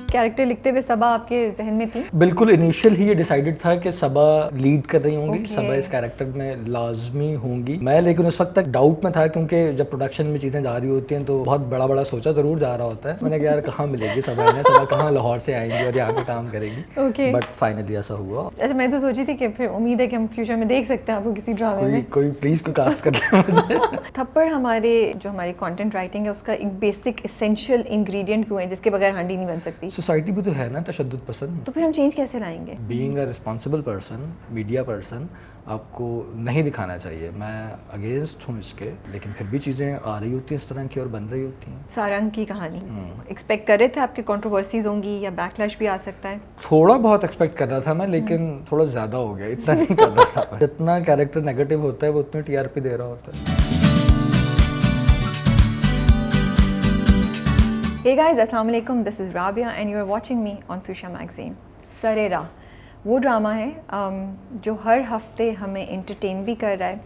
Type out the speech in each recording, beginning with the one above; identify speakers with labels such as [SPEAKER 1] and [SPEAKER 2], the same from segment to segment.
[SPEAKER 1] Character लिखते हुए सबा आपके जहन में थी?
[SPEAKER 2] बिल्कुल इनिशियल ही ये डिसाइडेड था कि सबा लीड कर रही होंगी।
[SPEAKER 1] Okay.
[SPEAKER 2] सबा इस कैरेक्टर में लाजमी होंगी। मैं लेकिन उस वक्त तक डाउट में था, क्योंकि जब प्रोडक्शन में चीज़ें जा रही होती हैं तो बहुत बड़ा बड़ा सोचा ज़रूर जा रहा होता है। मैंने कहा यार कहाँ मिलेगी सबा, इन्हें सबा कहाँ लाहौर से आएंगी और यहाँ पे काम करेगी।
[SPEAKER 1] Okay.
[SPEAKER 2] बट फाइनली ऐसा हुआ।
[SPEAKER 1] अच्छा, मैं तो सोची थी कि फिर उम्मीद है कि हम फ्यूचर में देख सकते हैं आपको किसी ड्रामे में।
[SPEAKER 2] कोई प्लीज़ कोई कास्ट कर ले मुझे।
[SPEAKER 1] थप्पड़ हमारी कंटेंट राइटिंग है उसका एक बेसिक एसेंशियल इंग्रेडिएंट क्यों है जिसके बगैर हांडी नहीं बन सकती?
[SPEAKER 2] सोसाइटी भी तो है ना तशद्दुद पसंद।
[SPEAKER 1] तो फिर हम चेंज कैसे लाएंगे?
[SPEAKER 2] Being a responsible person, media person, आपको नहीं दिखाना चाहिए। मैं अगेंस्ट हूँ इसके, लेकिन फिर भी चीज़ें आ रही होती हैं इस तरह की और बन रही होती हैं।
[SPEAKER 1] सारंग की कहानी एक्सपेक्ट कर रहे थे आपके कंट्रोवर्सीज होंगी या बैकलैश भी आ सकता है?
[SPEAKER 2] थोड़ा बहुत एक्सपेक्ट कर रहा था मैं, लेकिन थोड़ा ज़्यादा हो गया, इतना नहीं कर रहा था। जितना कैरेक्टर नेगेटिव होता है वो उतनी टीआरपी दे रहा होता है।
[SPEAKER 1] Hey guys, अस्सलाम वालेकुम, this is Rabia and you are watching me on Fuchsia magazine. सरेरा वो ड्रामा है जो हर हफ्ते हमें एंटरटेन भी कर रहा है,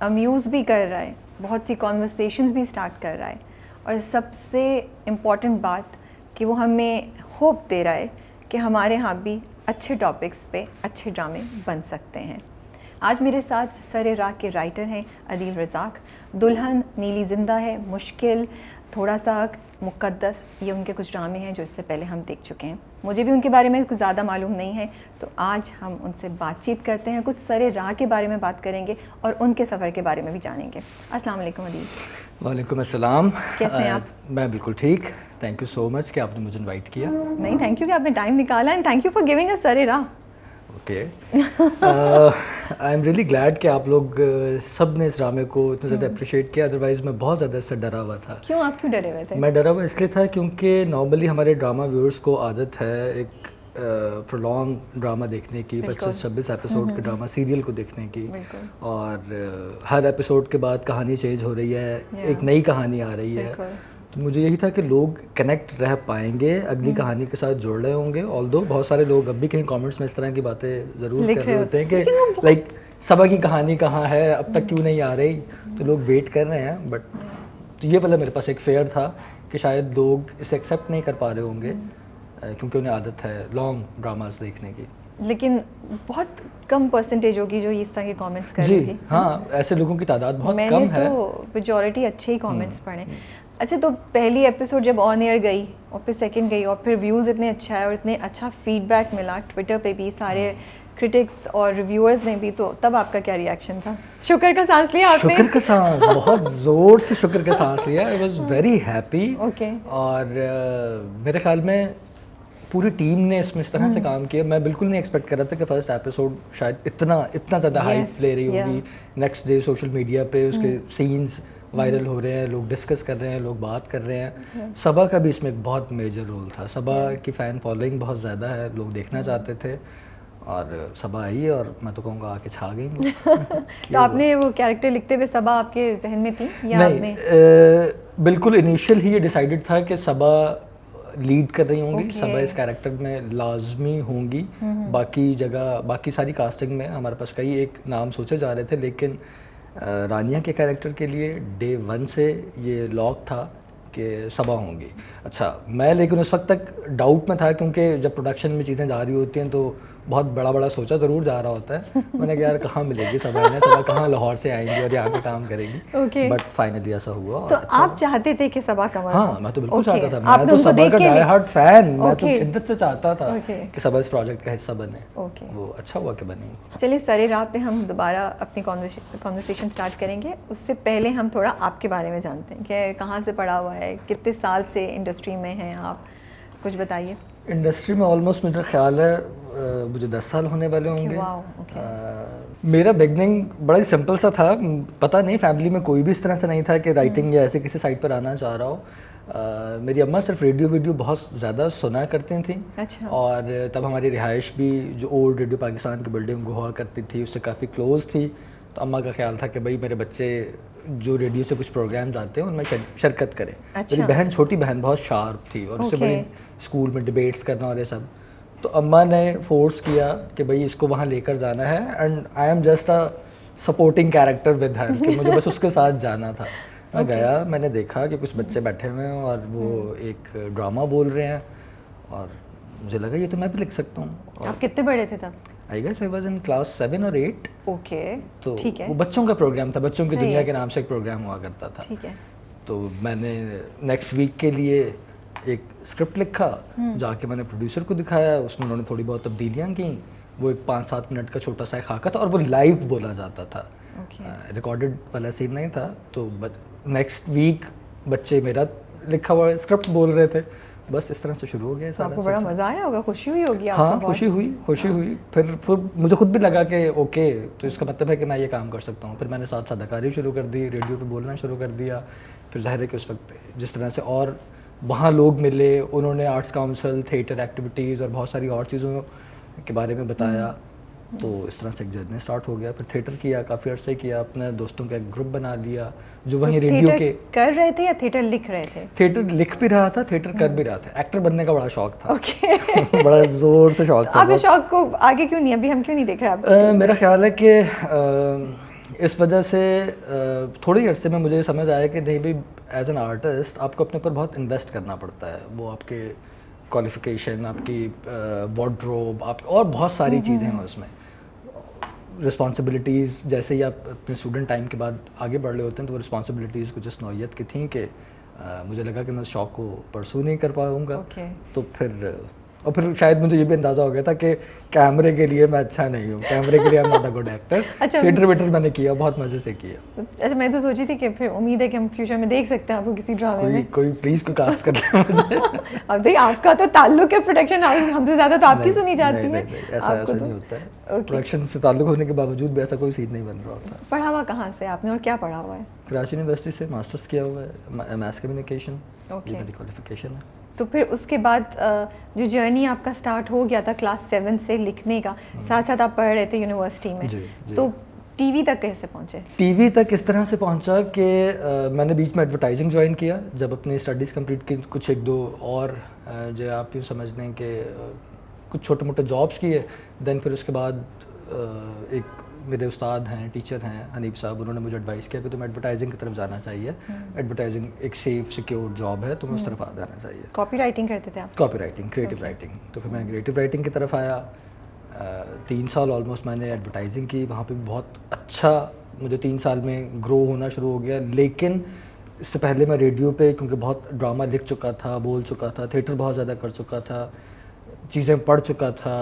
[SPEAKER 1] अम्यूज़ भी कर रहा है, बहुत सी कॉन्वर्सेशंस भी स्टार्ट कर रहा है, और सबसे इम्पॉर्टेंट बात कि वो हमें होप दे रहा है कि हमारे यहाँ भी अच्छे टॉपिक्स पे अच्छे ड्रामे बन सकते हैं। आज मेरे साथ सरेरा के राइटर हैं अदील रज़ाक। दुल्हन, नीली जिंदा है, मुश्किल, थोड़ा सा, मुक़द्दस, ये उनके कुछ ड्रामे हैं जो इससे पहले हम देख चुके हैं। मुझे भी उनके बारे में कुछ ज़्यादा मालूम नहीं है, तो आज हम उनसे बातचीत करते हैं, कुछ सरेरा के बारे में बात करेंगे और उनके सफ़र के बारे में भी जानेंगे। अस्सलाम वालेकुम अदील।
[SPEAKER 2] वालेकुम अस्सलाम।
[SPEAKER 1] कैसे हैं आप?
[SPEAKER 2] मैं बिल्कुल ठीक। थैंक यू सो मच कि आपने मुझे इनवाइट किया।
[SPEAKER 1] नहीं, थैंक यू कि आपने टाइम निकाला and thank you for giving us सरेरा।
[SPEAKER 2] Okay, I am really glad कि आप लोग सब ने इस ड्रामे को इतना ज़्यादा अप्रिशिएट किया। अदरवाइज़ मैं बहुत ज़्यादा इससे डरा हुआ था।
[SPEAKER 1] क्यों, आप क्यों डरे हुए थे?
[SPEAKER 2] मैं डरा हुआ इसलिए था क्योंकि नॉर्मली हमारे ड्रामा व्यूअर्स को आदत है एक प्रोलॉन्ग ड्रामा देखने की, 25-26 एपिसोड के ड्रामा सीरियल को देखने की, और हर एपिसोड के बाद कहानी चेंज हो रही है, एक नई कहानी आ रही है। तो मुझे यही था कि लोग कनेक्ट रह पाएंगे, अगली कहानी के साथ जुड़ रहे होंगे। ऑल्दो बहुत सारे लोग अब भी कहीं कमेंट्स में इस तरह की बातें ज़रूर कर रहे होते हैं कि लाइक सबा की कहानी कहाँ है, अब तक क्यों नहीं आ रही, तो लोग वेट कर रहे हैं। बट तो ये वाला मेरे पास एक फेयर था कि शायद लोग इसे एक्सेप्ट नहीं कर पा रहे होंगे क्योंकि उन्हें आदत है लॉन्ग ड्रामास देखने की।
[SPEAKER 1] लेकिन बहुत कम परसेंटेज होगी जो इस तरह के कमेंट्स करेगी।
[SPEAKER 2] जी हाँ, ऐसे लोगों की तादाद बहुत कम है।
[SPEAKER 1] मैंने तो मेजॉरिटी अच्छे ही कमेंट्स पढ़े। अच्छा, तो पहली एपिसोड जब ऑन एयर गई और फिर सेकंड गई और फिर व्यूज़ इतने अच्छा है और इतने अच्छा फीडबैक मिला ट्विटर पे भी, सारे क्रिटिक्स और रिव्यूअर्स ने भी, तो तब आपका क्या रिएक्शन था? शुक्र का सांस लिया आपने?
[SPEAKER 2] शुक्र का सांस, बहुत ज़ोर से शुक्र का सांस लिया। I was very happy. और मेरे ख्याल में पूरी टीम ने इसमें इस तरह से काम किया। मैं बिल्कुल नहीं एक्सपेक्ट कर रहा था कि फर्स्ट एपिसोड शायद इतना ज़्यादा हाइप ले रही होगी। नेक्स्ट डे सोशल मीडिया पे उसके सीन्स वायरल हो रहे हैं, लोग डिस्कस कर रहे हैं, लोग बात कर रहे हैं। सबा का भी इसमें एक बहुत मेजर रोल था। सबा की फ़ैन फॉलोइंग बहुत ज़्यादा है, लोग देखना चाहते थे और सबा आई और मैं तो कहूँगा आके छा गई।
[SPEAKER 1] तो आपने वो कैरेक्टर लिखते हुए सबा आपके जहन में थी या
[SPEAKER 2] नहीं? बिल्कुल इनिशियल ही ये डिसाइडेड था कि सबा लीड कर रही होंगी। सबा इस कैरेक्टर में लाजमी होंगी। बाकी सारी कास्टिंग में हमारे पास कई एक नाम सोचे जा रहे थे, लेकिन रानिया के कैरेक्टर के लिए डे 1 से ये लॉक था कि सबा होंगी। अच्छा, मैं लेकिन उस वक्त तक डाउट में था, क्योंकि जब प्रोडक्शन में चीज़ें जा रही होती हैं तो बहुत बड़ा बड़ा सोचा ज़रूर जा रहा होता है। मैंने कहा यार कहाँ मिलेगी सबा, इन्हें सबा कहाँ लाहौर से आएंगी और यहाँ पे काम करेगी। बट फाइनली ऐसा हुआ।
[SPEAKER 1] तो अच्छा, आप चाहते थे कि सबा कमर?
[SPEAKER 2] हाँ, मैं तो बिल्कुल चाहता था। मैं तो सबा का डाई हार्ड फैन। मैं तो शिद्दत से चाहता था कि सबा इस प्रोजेक्ट का हिस्सा बने। वो अच्छा हुआ कि बनी।
[SPEAKER 1] चलिए, सरेरा पे हम दोबारा अपनी कॉन्वर्सेशन स्टार्ट करेंगे। उससे पहले हम थोड़ा आपके बारे में जानते हैं कि कहाँ से पढ़ा हुआ है, कितने साल से इंडस्ट्री में हैं आप, कुछ बताइए।
[SPEAKER 2] इंडस्ट्री में ऑलमोस्ट मेरा ख्याल है मुझे 10 साल होने वाले होंगे। मेरा बिगनिंग बड़ा ही सिंपल सा था। पता नहीं, फैमिली में कोई भी इस तरह से नहीं था कि राइटिंग या ऐसे किसी साइड पर आना चाह रहा हो। मेरी अम्मा सिर्फ रेडियो बहुत ज़्यादा सुना करती थी।
[SPEAKER 1] अच्छा।
[SPEAKER 2] और तब हमारी रिहाइश भी जो ओल्ड रेडियो पाकिस्तान की बिल्डिंग हुआ करती थी उससे काफ़ी क्लोज थी। तो अम्मा का ख्याल था कि भाई मेरे बच्चे जो रेडियो से कुछ प्रोग्राम आते हैं उनमें शिरकत करें।
[SPEAKER 1] अच्छा।
[SPEAKER 2] मेरी बहन, छोटी बहन बहुत शार्प थी और उससे बड़ी स्कूल में डिबेट्स करना और ये सब। तो अम्मा ने फोर्स किया कि भाई इसको वहाँ लेकर जाना है, and I am just a supporting character with her, कि मुझे बस उसके साथ जाना था। मैं गया, मैंने देखा कि कुछ बच्चे बैठे हुए हैं और वो एक ड्रामा बोल रहे हैं और मुझे लगा ये तो मैं भी लिख सकता हूँ।
[SPEAKER 1] आप कितने बड़े थे तब?
[SPEAKER 2] I guess I was in class 7 और 8।
[SPEAKER 1] ओके,
[SPEAKER 2] तो
[SPEAKER 1] ठीक है।
[SPEAKER 2] वो बच्चों का प्रोग्राम था, बच्चों की
[SPEAKER 1] सही
[SPEAKER 2] दुनिया
[SPEAKER 1] है।
[SPEAKER 2] के नाम से एक प्रोग्राम हुआ करता था।
[SPEAKER 1] ठीक है।
[SPEAKER 2] तो मैंने नेक्स्ट वीक के लिए एक स्क्रिप्ट लिखा, जाके मैंने प्रोड्यूसर को दिखाया, उसमें उन्होंने थोड़ी बहुत तब्दीलियाँ की। वो एक 5-7 मिनट का छोटा सा खाका था और वो लाइव बोला जाता था, रिकॉर्डेड वाला सीन नहीं था। तो नेक्स्ट वीक बच्चे मेरा लिखा हुआ स्क्रिप्ट बोल रहे थे, बस इस तरह से शुरू हो गया सारा।
[SPEAKER 1] आपको बड़ा मज़ा आया होगा, खुशी हुई होगी आपको?
[SPEAKER 2] हाँ, खुशी हुई। फिर मुझे खुद भी लगा कि ओके, तो इसका मतलब है कि मैं ये काम कर सकता हूँ। फिर मैंने साथ साथ अदाकारी शुरू कर दी, रेडियो पे बोलना शुरू कर दिया। फिर जाहिर है कि उस वक्त जिस तरह से और वहाँ लोग मिले, उन्होंने आर्ट्स काउंसिल, थिएटर एक्टिविटीज़ और बहुत सारी और चीज़ों के बारे में बताया, तो इस तरह से एक जर्नी स्टार्ट हो गया। फिर थिएटर किया, काफ़ी अर्से किया, अपने दोस्तों का एक ग्रुप बना लिया जो वहीं रेडियो के।
[SPEAKER 1] कर रहे थे या थिएटर लिख रहे थे?
[SPEAKER 2] थिएटर लिख भी रहा था, थिएटर कर भी रहा था। एक्टर बनने का बड़ा शौक था।
[SPEAKER 1] ओके।
[SPEAKER 2] बड़ा जोर से शौक था।
[SPEAKER 1] आप इस शौक को आगे क्यों नहीं, अभी हम क्यों नहीं देख रहे?
[SPEAKER 2] मेरा ख्याल है कि इस वजह से थोड़ी अर्से में मुझे समझ आया कि नहीं भाई, एज एन आर्टिस्ट आपको अपने ऊपर बहुत इन्वेस्ट करना पड़ता है। वो आपके क्वालिफिकेशन, आपकी वार्डरोब, आप और बहुत सारी चीज़ें हैं उसमें, रिस्पॉन्सिबिलिटीज़। जैसे ही आप अपने स्टूडेंट टाइम के बाद आगे बढ़ रहे होते हैं तो वो रिस्पॉन्सिबिलिटीज़ कुछ इस नौइयत की थी कि मुझे लगा कि मैं शौक़ को परसू नहीं कर पाऊँगा। तो फिर शायद मुझे ये भी अंदाज़ा हो गया था कि कैमरे के लिए मैं अच्छा नहीं हूँ, कैमरे के लिए I am not a good actor.
[SPEAKER 1] अच्छा,
[SPEAKER 2] थिएटर वेटर मैंने किया, बहुत मज़े से किया।
[SPEAKER 1] अच्छा, मैं तो सोची थी कि फिर उम्मीद है कि हम फ्यूचर में देख सकते हैं आपको किसी ड्रामे में।
[SPEAKER 2] कोई प्लीज़ कोई कास्ट कर ले मुझे।
[SPEAKER 1] अब देखिए, आपका तो ताल्लुक है प्रोडक्शन हाउस, हमसे ज़्यादा तो आपकी सुनी जाती है।
[SPEAKER 2] ऐसा नहीं होता है। प्रोडक्शन से ताल्लुक होने के बावजूद भी ऐसा कोई सीन नहीं बन रहा होता।
[SPEAKER 1] पढ़ा हुआ कहाँ से आपने और क्या पढ़ा हुआ है?
[SPEAKER 2] कराची यूनिवर्सिटी से मास्टर्स किया हुआ है, मैस कम्युनिकेशन, ये मेरी क्वालिफिकेशन है।
[SPEAKER 1] तो फिर उसके बाद जो जर्नी आपका स्टार्ट हो गया था क्लास 7 से लिखने का, साथ साथ आप पढ़ रहे थे यूनिवर्सिटी में, तो टीवी तक कैसे पहुंचे? टीवी
[SPEAKER 2] तक इस तरह से पहुंचा कि मैंने बीच में एडवर्टाइजिंग ज्वाइन किया जब अपनी स्टडीज़ कंप्लीट की। कुछ एक दो और जो आप यूँ समझ लें कि कुछ छोटे मोटे जॉब्स किए। देन फिर उसके बाद एक मेरे उस्ताद हैं, टीचर हैं हनीफ साहब, उन्होंने मुझे एडवाइस किया कि तुम्हें एडवर्टाइजिंग की तरफ जाना चाहिए। एडवर्टाइजिंग एक सेफ सिक्योर जॉब है, तुम्हें उस तरफ आ जाना चाहिए।
[SPEAKER 1] कॉपी राइटिंग करते थे आप?
[SPEAKER 2] Copy writing, creative writing. तो फिर मैं क्रिएटिव राइटिंग की तरफ आया। 3 साल ऑलमोस्ट मैंने एडवर्टाइजिंग की, वहाँ पे बहुत अच्छा मुझे 3 साल में ग्रो होना शुरू हो गया। लेकिन इससे पहले मैं रेडियो पे, क्योंकि बहुत ड्रामा लिख चुका था, बोल चुका था, थिएटर बहुत ज़्यादा कर चुका था, चीज़ें पढ़ चुका था,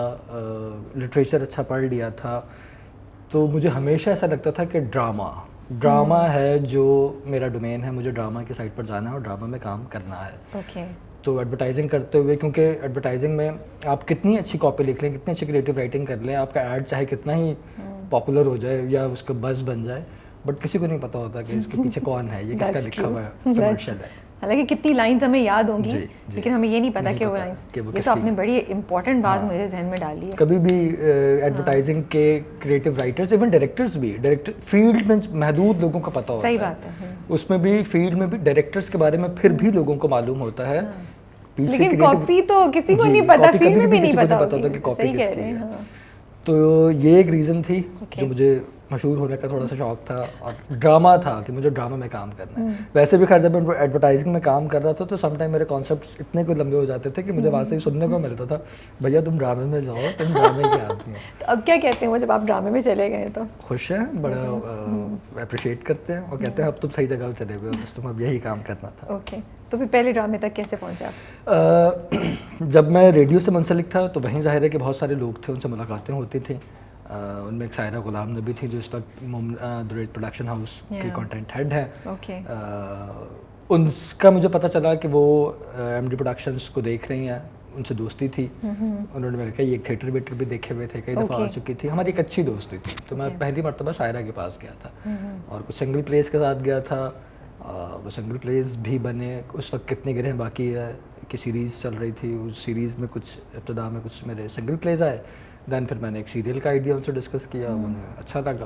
[SPEAKER 2] लिटरेचर अच्छा पढ़ लिया था, तो मुझे हमेशा ऐसा लगता था कि ड्रामा है जो मेरा डोमेन है, मुझे ड्रामा की साइड पर जाना है और ड्रामा में काम करना है। तो एडवर्टाइजिंग करते हुए, क्योंकि एडवर्टाइजिंग में आप कितनी अच्छी कॉपी लिख लें, कितनी अच्छी क्रिएटिव राइटिंग कर लें, आपका ऐड चाहे कितना ही पॉपुलर हो जाए या उसका बज़ बन जाए, बट किसी को नहीं पता होता कि इसके पीछे कौन है, ये किसका लिखा हुआ है, कमर्शियल है।
[SPEAKER 1] हालांकि कितनी लाइंस हमें याद होंगी, लेकिन हमें ये नहीं पता कि वो लाइंस, ये तो आपने बड़ी इंपॉर्टेंट बात मेरे जहन में डाली है।
[SPEAKER 2] कभी भी एडवर्टाइजिंग के क्रिएटिव राइटर्स, इवन डायरेक्टर्स भी, डायरेक्टर फील्ड में महदूद लोगों को पता होता है।
[SPEAKER 1] सही बात है।
[SPEAKER 2] उसमें भी फील्ड में भी डायरेक्टर्स के बारे में फिर भी लोगों को मालूम होता है,
[SPEAKER 1] लेकिन कॉपी तो किसी को नहीं पता, फील्ड में भी नहीं पता होता
[SPEAKER 2] कि कॉपी किसकी है। तो ये एक रीज़न थी जो मुझे मशहूर होने का थोड़ा सा शौक था, और ड्रामा था कि मुझे ड्रामा में काम करना है। वैसे भी खैर जब मैं एडवर्टाइजिंग में काम कर रहा था तो समटाइम मेरे कॉन्सेप्ट्स इतने को लंबे हो जाते थे कि मुझे वहाँ से ही सुनने को मिलता था, भैया तुम ड्रामे में जाओ, तुम ड्रामे के आदमी हो।
[SPEAKER 1] तो अब क्या कहते हैं वो जब आप ड्रामे में चले गए? तो खुश हैं,
[SPEAKER 2] बड़ा अप्रिशिएट करते हैं और कहते हैं अब तुम सही जगह चले गए हो, बस तुम अब यही काम करना था।
[SPEAKER 1] ओके, तो फिर पहले ड्रामे तक कैसे पहुँचा?
[SPEAKER 2] जब मैं रेडियो से मुंसलिक था तो वहीं जाहिर है कि बहुत सारे लोग थे, उनसे मुलाकातें होती थी। उनमें एक शायरा गुलाम नबी थी जो इस वक्त दुरेद प्रोडक्शन हाउस की कंटेंट हेड है। उनका मुझे पता चला कि वो एमडी प्रोडक्शंस को देख रही हैं, उनसे दोस्ती थी। उन्होंने मेरे कहा ये थिएटर वेटर भी देखे हुए थे, कई दफ़ा आ चुकी थी, हमारी एक अच्छी दोस्ती थी। तो मैं पहली मरतबा शायरा के पास गया था और कुछ सिंगल प्लेस के साथ गया था। वो सिंगल प्लेस भी बने। उस वक्त कितने गिरह बाकी है कि सीरीज़ चल रही थी, उस सीरीज़ में कुछ इब्तदा में कुछ मेरे सिंगल प्लेस आए। दैन फिर मैंने एक सीरियल का आइडिया उनसे डिस्कस किया, उन्हें अच्छा लगा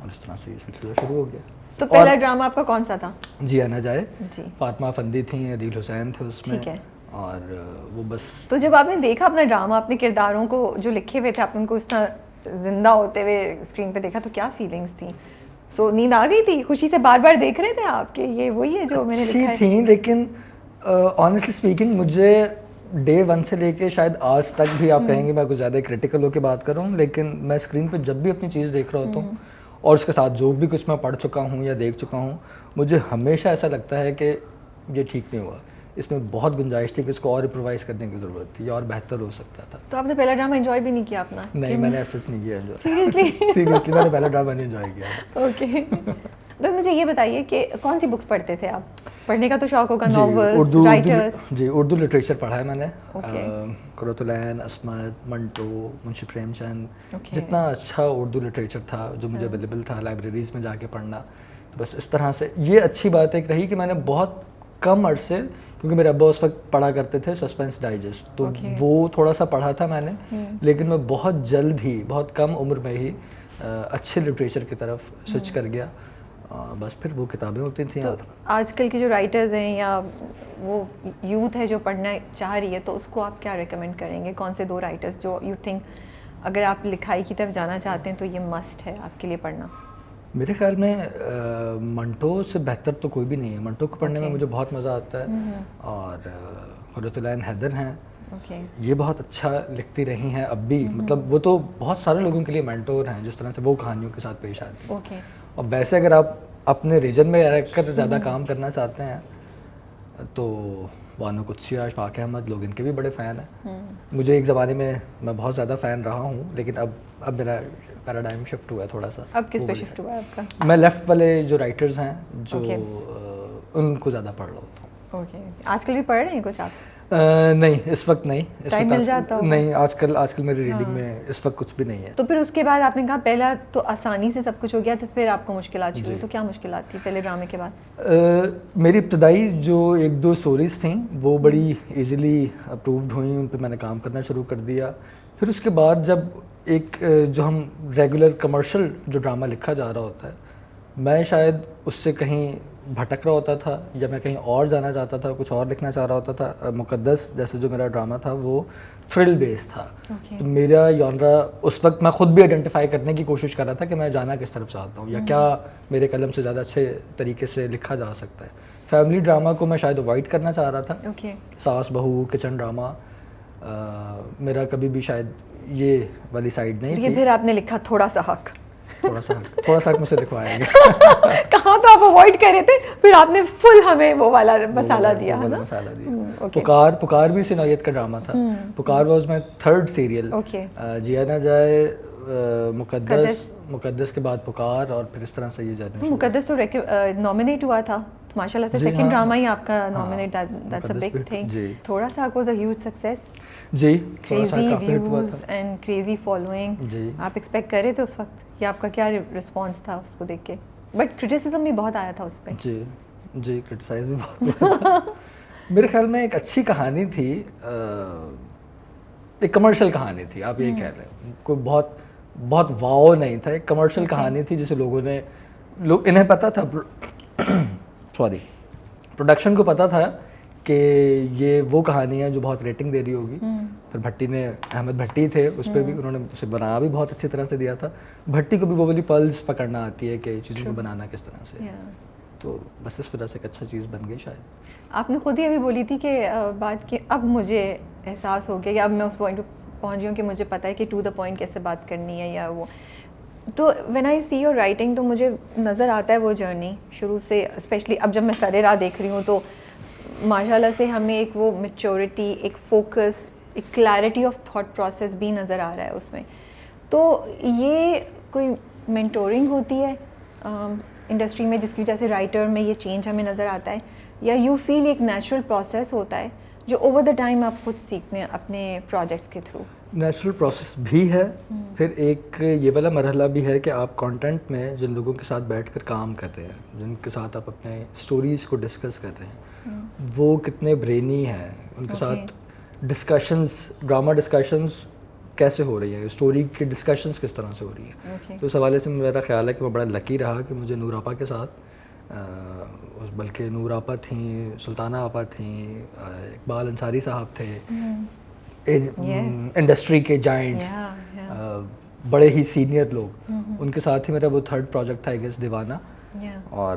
[SPEAKER 2] और इस तरह से ये सिलसिला शुरू हो गया।
[SPEAKER 1] तो पहला ड्रामा आपका कौन सा था?
[SPEAKER 2] जी आना जाए, फातिमा फंदी थी, अदील हुसैन थे उसमें।
[SPEAKER 1] ठीक है।
[SPEAKER 2] और वो बस,
[SPEAKER 1] तो जब आपने देखा अपना ड्रामा, अपने किरदारों को जो लिखे हुए थे, आपने उनको इस तरह जिंदा होते हुए स्क्रीन पे देखा, तो क्या फीलिंग्स थी? सो नींद आ गई थी? खुशी से बार बार देख रहे थे आपके ये वही है जो मैंने लिखा है?
[SPEAKER 2] थी, लेकिन ऑनेस्टली स्पीकिंग मुझे डे 1 से लेके शायद आज तक भी आप कहेंगे मैं कुछ ज़्यादा क्रिटिकल होकर बात कर रहा हूँ, लेकिन मैं स्क्रीन पे जब भी अपनी चीज़ देख रहा होता हूँ और उसके साथ जो भी कुछ मैं पढ़ चुका हूँ या देख चुका हूँ, मुझे हमेशा ऐसा लगता है कि ये ठीक नहीं हुआ, इसमें बहुत गुंजाइश थी कि इसको और इम्प्रोवाइज करने की ज़रूरत थी, और बेहतर हो सकता था।
[SPEAKER 1] तो आपने पहला ड्रामा एंजॉय भी नहीं किया अपना?
[SPEAKER 2] नहीं, मैंने ऐसा नहीं किया एंजॉय।
[SPEAKER 1] सीरियसली
[SPEAKER 2] मैंने पहला ड्रामा नहीं एंजॉय किया।
[SPEAKER 1] ओके। तो मुझे ये बताइए कि कौन सी बुक्स पढ़ते थे आप? पढ़ने का तो शौक होगा, नॉवेल्स, राइटर्स?
[SPEAKER 2] जी, उर्दू लिटरेचर पढ़ा है मैंने।
[SPEAKER 1] Okay.
[SPEAKER 2] कुरतुलैन, अस्मत, मंटो, मुंशी प्रेमचंद,
[SPEAKER 1] Okay.
[SPEAKER 2] जितना अच्छा उर्दू लिटरेचर था जो मुझे अवेलेबल था लाइब्रेरीज़ में जाके पढ़ना, तो बस इस तरह से। ये अच्छी बात एक रही कि मैंने बहुत कम अरसे, क्योंकि मेरे अब्बा उस वक्त पढ़ा करते थे सस्पेंस डाइजेस्ट, तो वो थोड़ा सा पढ़ा था मैंने, लेकिन मैं बहुत जल्द ही, बहुत कम उम्र में ही अच्छे लिटरेचर की तरफ स्विच कर गया। बस फिर वो किताबें होती थी।
[SPEAKER 1] तो आजकल के जो राइटर्स हैं या वो यूथ है जो पढ़ना चाह रही है, तो उसको आप क्या रेकमेंड करेंगे? कौन से 2 राइटर्स जो यू थिंक अगर आप लिखाई की तरफ जाना चाहते हैं तो ये मस्ट है आपके लिए पढ़ना?
[SPEAKER 2] मेरे ख्याल में मंटो से बेहतर तो कोई भी नहीं है। मंटो को पढ़ने में मुझे बहुत मज़ा आता है, और कुरतुलैन हैदर हैं, ये बहुत अच्छा लिखती रही हैं अब भी, मतलब वो तो बहुत सारे लोगों के लिए मेंटोर हैं जिस तरह से वो कहानियों के साथ पेश आती हैं। और वैसे अगर आप अपने रीजन में रहकर ज़्यादा काम करना चाहते हैं तो बानो कुद्सिया, अशफाक अहमद, लोग इनके भी बड़े फ़ैन हैं। मुझे एक ज़माने में मैं बहुत ज़्यादा फ़ैन रहा हूँ, लेकिन अब मेरा पैराडाइम शिफ्ट हुआ है थोड़ा सा।
[SPEAKER 1] अब किस पे शिफ्ट हुआ है आपका?
[SPEAKER 2] मैं लेफ़्ट वाले जो राइटर्स हैं जो उनको ज़्यादा पढ़ रहा होता हूँ।
[SPEAKER 1] ओके, आजकल भी पढ़ रहे हैं कुछ आप?
[SPEAKER 2] नहीं, इस वक्त नहीं।
[SPEAKER 1] टाइम मिल जाता होगा?
[SPEAKER 2] नहीं, आजकल मेरी रीडिंग में इस वक्त कुछ भी नहीं है।
[SPEAKER 1] तो फिर उसके बाद आपने कहा पहला तो आसानी से सब कुछ हो गया, तो फिर आपको मुश्किलात शुरू हुई, तो क्या मुश्किलात थी पहले ड्रामे के बाद?
[SPEAKER 2] मेरी इब्तदाई जो 1-2 स्टोरीज़ थी वो बड़ी इजीली अप्रूव्ड हुई, उन पे मैंने काम करना शुरू कर दिया। फिर उसके बाद जब एक जो हम रेगुलर कमर्शियल जो ड्रामा लिखा जा रहा होता है, मैं शायद उससे कहीं भटक रहा होता था या मैं कहीं और जाना चाहता था, कुछ और लिखना चाह रहा होता था। मुकद्दस जैसे जो मेरा ड्रामा था वो थ्रिल बेस्ड था। तो मेरा जॉनरा उस वक्त मैं खुद भी आइडेंटिफाई करने की कोशिश कर रहा था कि मैं जाना किस तरफ चाहता हूँ या क्या मेरे कलम से ज़्यादा अच्छे तरीके से लिखा जा सकता है। फैमिली ड्रामा को मैं शायद अवॉइड करना चाह रहा था। सास बहू किचन ड्रामा मेरा कभी भी शायद ये वाली साइड नहीं थी।
[SPEAKER 1] फिर आपने लिखा थोड़ा सा हक
[SPEAKER 2] मुझसे लिखवाया
[SPEAKER 1] कहाँ तो आप अवॉइड कर रहे थे, फिर आपने फुल हमें वो वाला मसाला दिया है ना?
[SPEAKER 2] मसाला दिया। पुकार भी इसी नौयत का ड्रामा था। पुकार वाज माय 3rd सीरियल। जिया ना जाए, मुकद्दस के बाद पुकार, और फिर इस तरह से ये जाने।
[SPEAKER 1] मुकद्दस तो नॉमिनेट हुआ था माशाल्लाह से, सेकंड ड्रामा ही आपका nominate, that's a big thing. थोड़ा सा वाज अ ह्यूज सक्सेस
[SPEAKER 2] जी,
[SPEAKER 1] crazy views and crazy following. आप एक्सपेक्ट कर रहे थे उस वक्त, या आपका क्या रिस्पांस था उसको देख के? बट क्रिटिसिज्म भी बहुत आया था उस पर।
[SPEAKER 2] जी, क्रिटिसाइज भी बहुत हुआ। मेरे ख्याल में एक अच्छी कहानी थी, एक कमर्शियल कहानी थी, आप ये कह रहे हैं, कोई बहुत वाओ नहीं था, एक कमर्शियल कहानी थी जिसे इन्हें पता था सॉरी प्रोडक्शन को पता था कि ये वो कहानी है जो बहुत रेटिंग दे रही होगी। फिर भट्टी ने, अहमद भट्टी थे उस पर भी, उन्होंने उसे बनाया भी बहुत अच्छी तरह से दिया था। भट्टी को भी वो वाली पल्स पकड़ना आती है कि चीज़ों को बनाना किस तरह से। तो बस इस वजह से एक अच्छा चीज़ बन गई शायद। आपने
[SPEAKER 1] खुद ही अभी बोली थी कि बात कि अब मुझे एहसास हो गया या अब मैं उस पॉइंट पर पहुँच गई हूँ कि मुझे पता है कि टू द पॉइंट कैसे बात करनी है या वो। तो when I see your writing तो मुझे नज़र आता है वो जर्नी शुरू से, स्पेशली अब जब मैं सरे राह देख रही हूँ तो माशाल्लाह से हमें एक वो मैच्योरिटी, एक फोकस, एक क्लैरिटी ऑफ थॉट प्रोसेस भी नज़र आ रहा है उसमें। तो ये कोई मेंटोरिंग होती है इंडस्ट्री में जिसकी वजह से राइटर में ये चेंज हमें नज़र आता है, या यू फील एक नेचुरल प्रोसेस होता है जो ओवर द टाइम आप खुद सीखते हैं अपने प्रोजेक्ट्स के थ्रू?
[SPEAKER 2] नेचुरल प्रोसेस भी है, फिर एक ये वाला मरहला भी है कि आप कंटेंट में जिन लोगों के साथ बैठकर काम कर रहे हैं, जिनके साथ आप अपने स्टोरीज़ को डिस्कस कर रहे हैं, वो कितने ब्रेनी हैं, उनके साथ डिस्कशंस, ड्रामा डिस्कशंस कैसे हो रही है, स्टोरी की डिस्कशंस किस तरह से हो रही है। तो इस हवाले से मेरा ख्याल है कि मैं बड़ा लकी रहा कि मुझे नूर आपा के साथ, बल्कि नूर आपा थी, सुल्ताना आपा थी, इकबाल अंसारी साहब थे, इंडस्ट्री के जाइंट्स, बड़े ही सीनियर लोग, उनके साथ ही मेरा वो 3rd प्रोजेक्ट था आई गेस दीवाना। और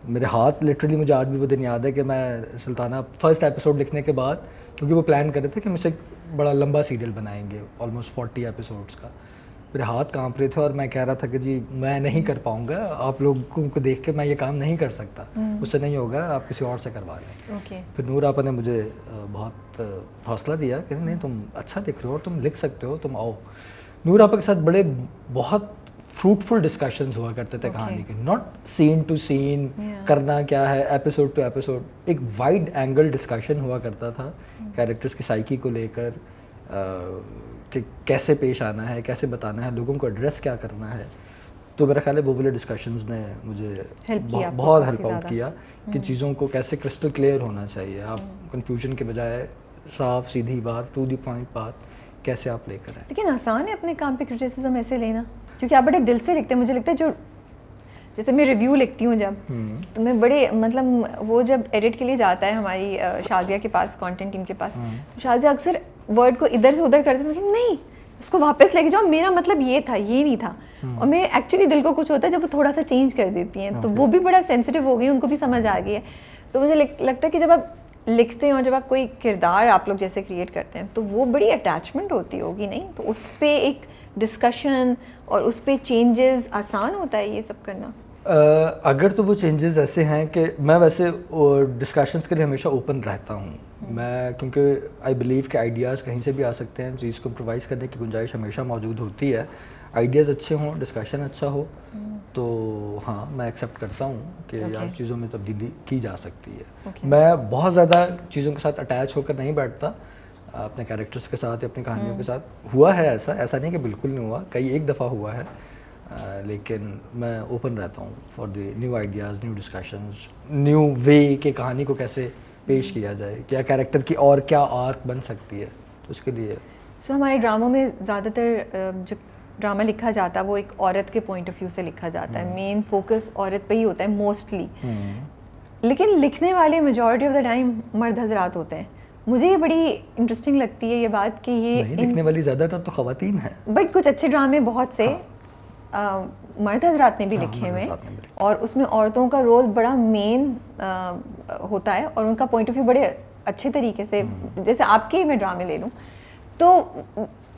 [SPEAKER 2] मेरे हाथ लिटरली, मुझे आज भी वो दिन याद है कि मैं सुल्ताना फर्स्ट एपिसोड लिखने के बाद क्योंकि वो प्लान कर रहे थे कि मुझसे एक बड़ा लंबा सीरियल बनाएंगे, ऑलमोस्ट 40 एपिसोड्स का। मेरे हाथ कांप रहे थे और मैं कह रहा था कि जी मैं नहीं कर पाऊँगा, आप लोगों को देख के मैं ये काम नहीं कर सकता, उससे नहीं होगा, आप किसी और से करवा लें। फिर नूर आपा ने मुझे बहुत हौसला दिया कि नहीं तुम अच्छा लिख रहे हो और तुम लिख सकते हो, तुम आओ। नूर आपा के साथ बड़े बहुत फ्रूटफुल डिस्कशंस हुआ करते थे कहानी के, नॉट सीन टू सीन करना क्या है, एपिसोड टू एपिसोड, एक वाइड एंगल डिस्कशन हुआ करता था कैरेक्टर्स की साइकी को लेकर, कि कैसे पेश आना है, कैसे बताना है, लोगों को एड्रेस क्या करना है। तो मेरा ख्याल है वो वाले डिस्कशंस ने मुझे बहुत हेल्प आउट किया कि चीज़ों को कैसे क्रिस्टल क्लियर होना चाहिए, आप कंफ्यूजन के बजाय साफ सीधी बात, टू द पॉइंट बात कैसे आप लेकर आए।
[SPEAKER 1] लेकिन आसान है अपने काम पे क्रिटिसिज्म ऐसे लेना, क्योंकि आप बड़े दिल से लिखते हैं। मुझे लगता है जो जैसे मैं रिव्यू लिखती हूँ जब, तो मैं बड़े मतलब वो जब एडिट के लिए जाता है हमारी शाजिया के पास, कंटेंट टीम के पास, तो शाजिया अक्सर वर्ड को इधर से उधर करते हैं, नहीं इसको वापस लेके जाओ, मेरा मतलब ये था, ये नहीं था। और मैं एक्चुअली दिल को कुछ होता है जब वो थोड़ा सा चेंज कर देती हैं, तो वो भी बड़ा सेंसिटिव हो गई, उनको भी समझ आ गई है। तो मुझे लगता है कि जब आप लिखते हैं और जब आप कोई किरदार आप लोग जैसे क्रिएट करते हैं, तो वो बड़ी अटैचमेंट होती होगी, नहीं? तो उस पर एक डिस्कशन और उस पर चेंजेस आसान होता है ये सब करना?
[SPEAKER 2] अगर तो वो चेंजेस ऐसे हैं कि मैं वैसे डिस्कशंस के लिए हमेशा ओपन रहता हूँ मैं, क्योंकि आई बिलीव कि आइडियाज़ कहीं से भी आ सकते हैं, चीज़ को प्रोवाइड करने की गुंजाइश हमेशा मौजूद होती है। आइडियाज़ अच्छे हों, डिस्कशन अच्छा हो, तो हाँ मैं एक्सेप्ट करता हूँ कि यार चीज़ों में तब्दीली की जा सकती है। मैं बहुत ज़्यादा चीज़ों के साथ अटैच होकर नहीं बैठता अपने कैरेक्टर्स के साथ या अपनी कहानियों के साथ। हुआ है ऐसा नहीं कि बिल्कुल नहीं हुआ, कई एक दफ़ा हुआ है, लेकिन मैं ओपन रहता हूँ for the new ideas, new discussions, new way के कहानी को कैसे पेश किया जाए, क्या कैरेक्टर की और क्या आर्क बन सकती है, तो उसके लिए।
[SPEAKER 1] हमारे ड्रामों में ज़्यादातर जो ड्रामा लिखा जाता है वो एक औरत के पॉइंट ऑफ व्यू से लिखा जाता है, मेन फोकस औरत पे ही होता है मोस्टली, लेकिन लिखने वाले मेजॉरिटी ऑफ द टाइम मर्द हजरात होते हैं। मुझे ये बड़ी इंटरेस्टिंग लगती है ये बात कि ये
[SPEAKER 2] लिखने वाली ज़्यादातर तो ख़वातीन हैं,
[SPEAKER 1] बट कुछ अच्छे ड्रामे बहुत से मर्द हजरात ने भी लिखे हुए, और उसमें औरतों का रोल बड़ा मेन होता है और उनका पॉइंट ऑफ व्यू बड़े अच्छे तरीके से, जैसे आपके मैं ड्रामे ले लूँ, तो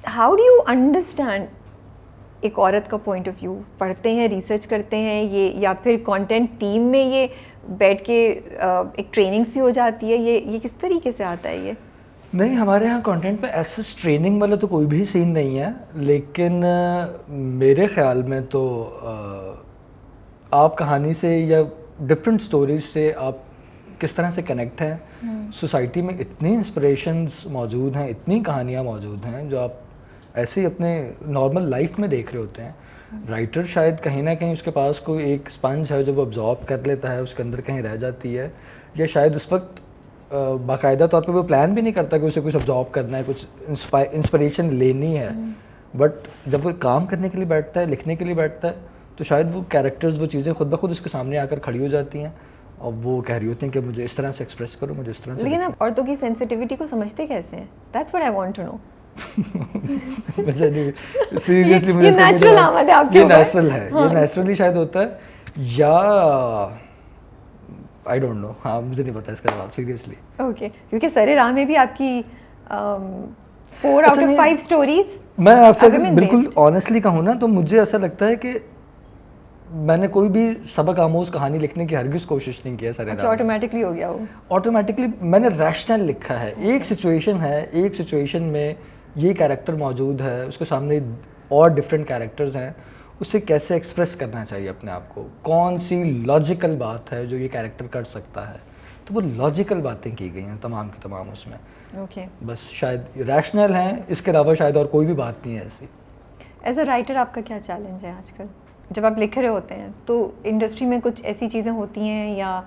[SPEAKER 1] हाउ डू यू अंडरस्टैंड एक औरत का पॉइंट ऑफ व्यू? पढ़ते हैं, रिसर्च करते हैं ये, या फिर कंटेंट टीम में ये बैठ के एक ट्रेनिंग सी हो जाती है, ये किस तरीके से आता है ये?
[SPEAKER 2] नहीं, हमारे यहाँ कंटेंट पे ऐसे ट्रेनिंग वाला तो कोई भी सीन नहीं है, लेकिन मेरे ख्याल में तो आप कहानी से या डिफरेंट स्टोरीज से आप किस तरह से कनेक्ट हैं। सोसाइटी में इतनी इंस्पिरेशंस मौजूद हैं, इतनी कहानियाँ मौजूद हैं जो आप ऐसे ही अपने नॉर्मल लाइफ में देख रहे होते हैं। राइटर शायद कहीं ना कहीं उसके पास कोई एक स्पंज है जो वो अब्जॉर्ब कर लेता है, उसके अंदर कहीं रह जाती है, या शायद उस वक्त बाकायदा तौर पे वो प्लान भी नहीं करता कि उसे कुछ अब्जॉर्ब करना है, कुछ इंस्पिरेशन लेनी है, बट जब वो काम करने के लिए बैठता है, लिखने के लिए बैठता है, तो शायद वो कैरेक्टर्स, वो चीज़ें खुद ब खुद उसके सामने आकर खड़ी हो जाती हैं और वो कह रही होती हैं कि मुझे इस तरह से एक्सप्रेस करो, मुझे इस तरह से।
[SPEAKER 1] लेकिन आप औरतों की सेंसिटिविटी को समझते कैसे हैं? That's what I want to know.
[SPEAKER 2] Seriously मुझे
[SPEAKER 1] नेचुरल आमद है आपके ऊपर,
[SPEAKER 2] ये नेचुरल है, ये नेचुरली शायद होता है, या आई डोंट नो, हाँ मुझे नहीं पता इसका जवाब सीरियसली।
[SPEAKER 1] ओके, क्योंकि सरे राह में भी आपकी 4 out of 5 स्टोरीज,
[SPEAKER 2] मैं आपसे बिल्कुल ऑनेस्टली कहूँ ना, तो मुझे ऐसा लगता है कि मैंने कोई भी सबक आमोज कहानी लिखने की हरगिज़ कोशिश नहीं किया सरे राह।
[SPEAKER 1] अच्छा, ऑटोमेटिकली हो गया वो? ऑटोमेटिकली
[SPEAKER 2] मैंने रैशनल लिखा है। एक सिचुएशन है, एक सिचुएशन में ये कैरेक्टर मौजूद है, उसके सामने और डिफरेंट कैरेक्टर्स हैं, उसे कैसे एक्सप्रेस करना चाहिए अपने आप को, कौन सी लॉजिकल बात है जो ये कैरेक्टर कर सकता है, तो वो लॉजिकल बातें की गई हैं तमाम की तमाम उसमें।
[SPEAKER 1] ओके,
[SPEAKER 2] बस शायद रैशनल हैं, इसके अलावा शायद और कोई भी बात नहीं है ऐसी।
[SPEAKER 1] एज अ राइटर आपका क्या चैलेंज है आजकल जब आप लिख रहे होते हैं? तो इंडस्ट्री में कुछ ऐसी चीज़ें होती हैं या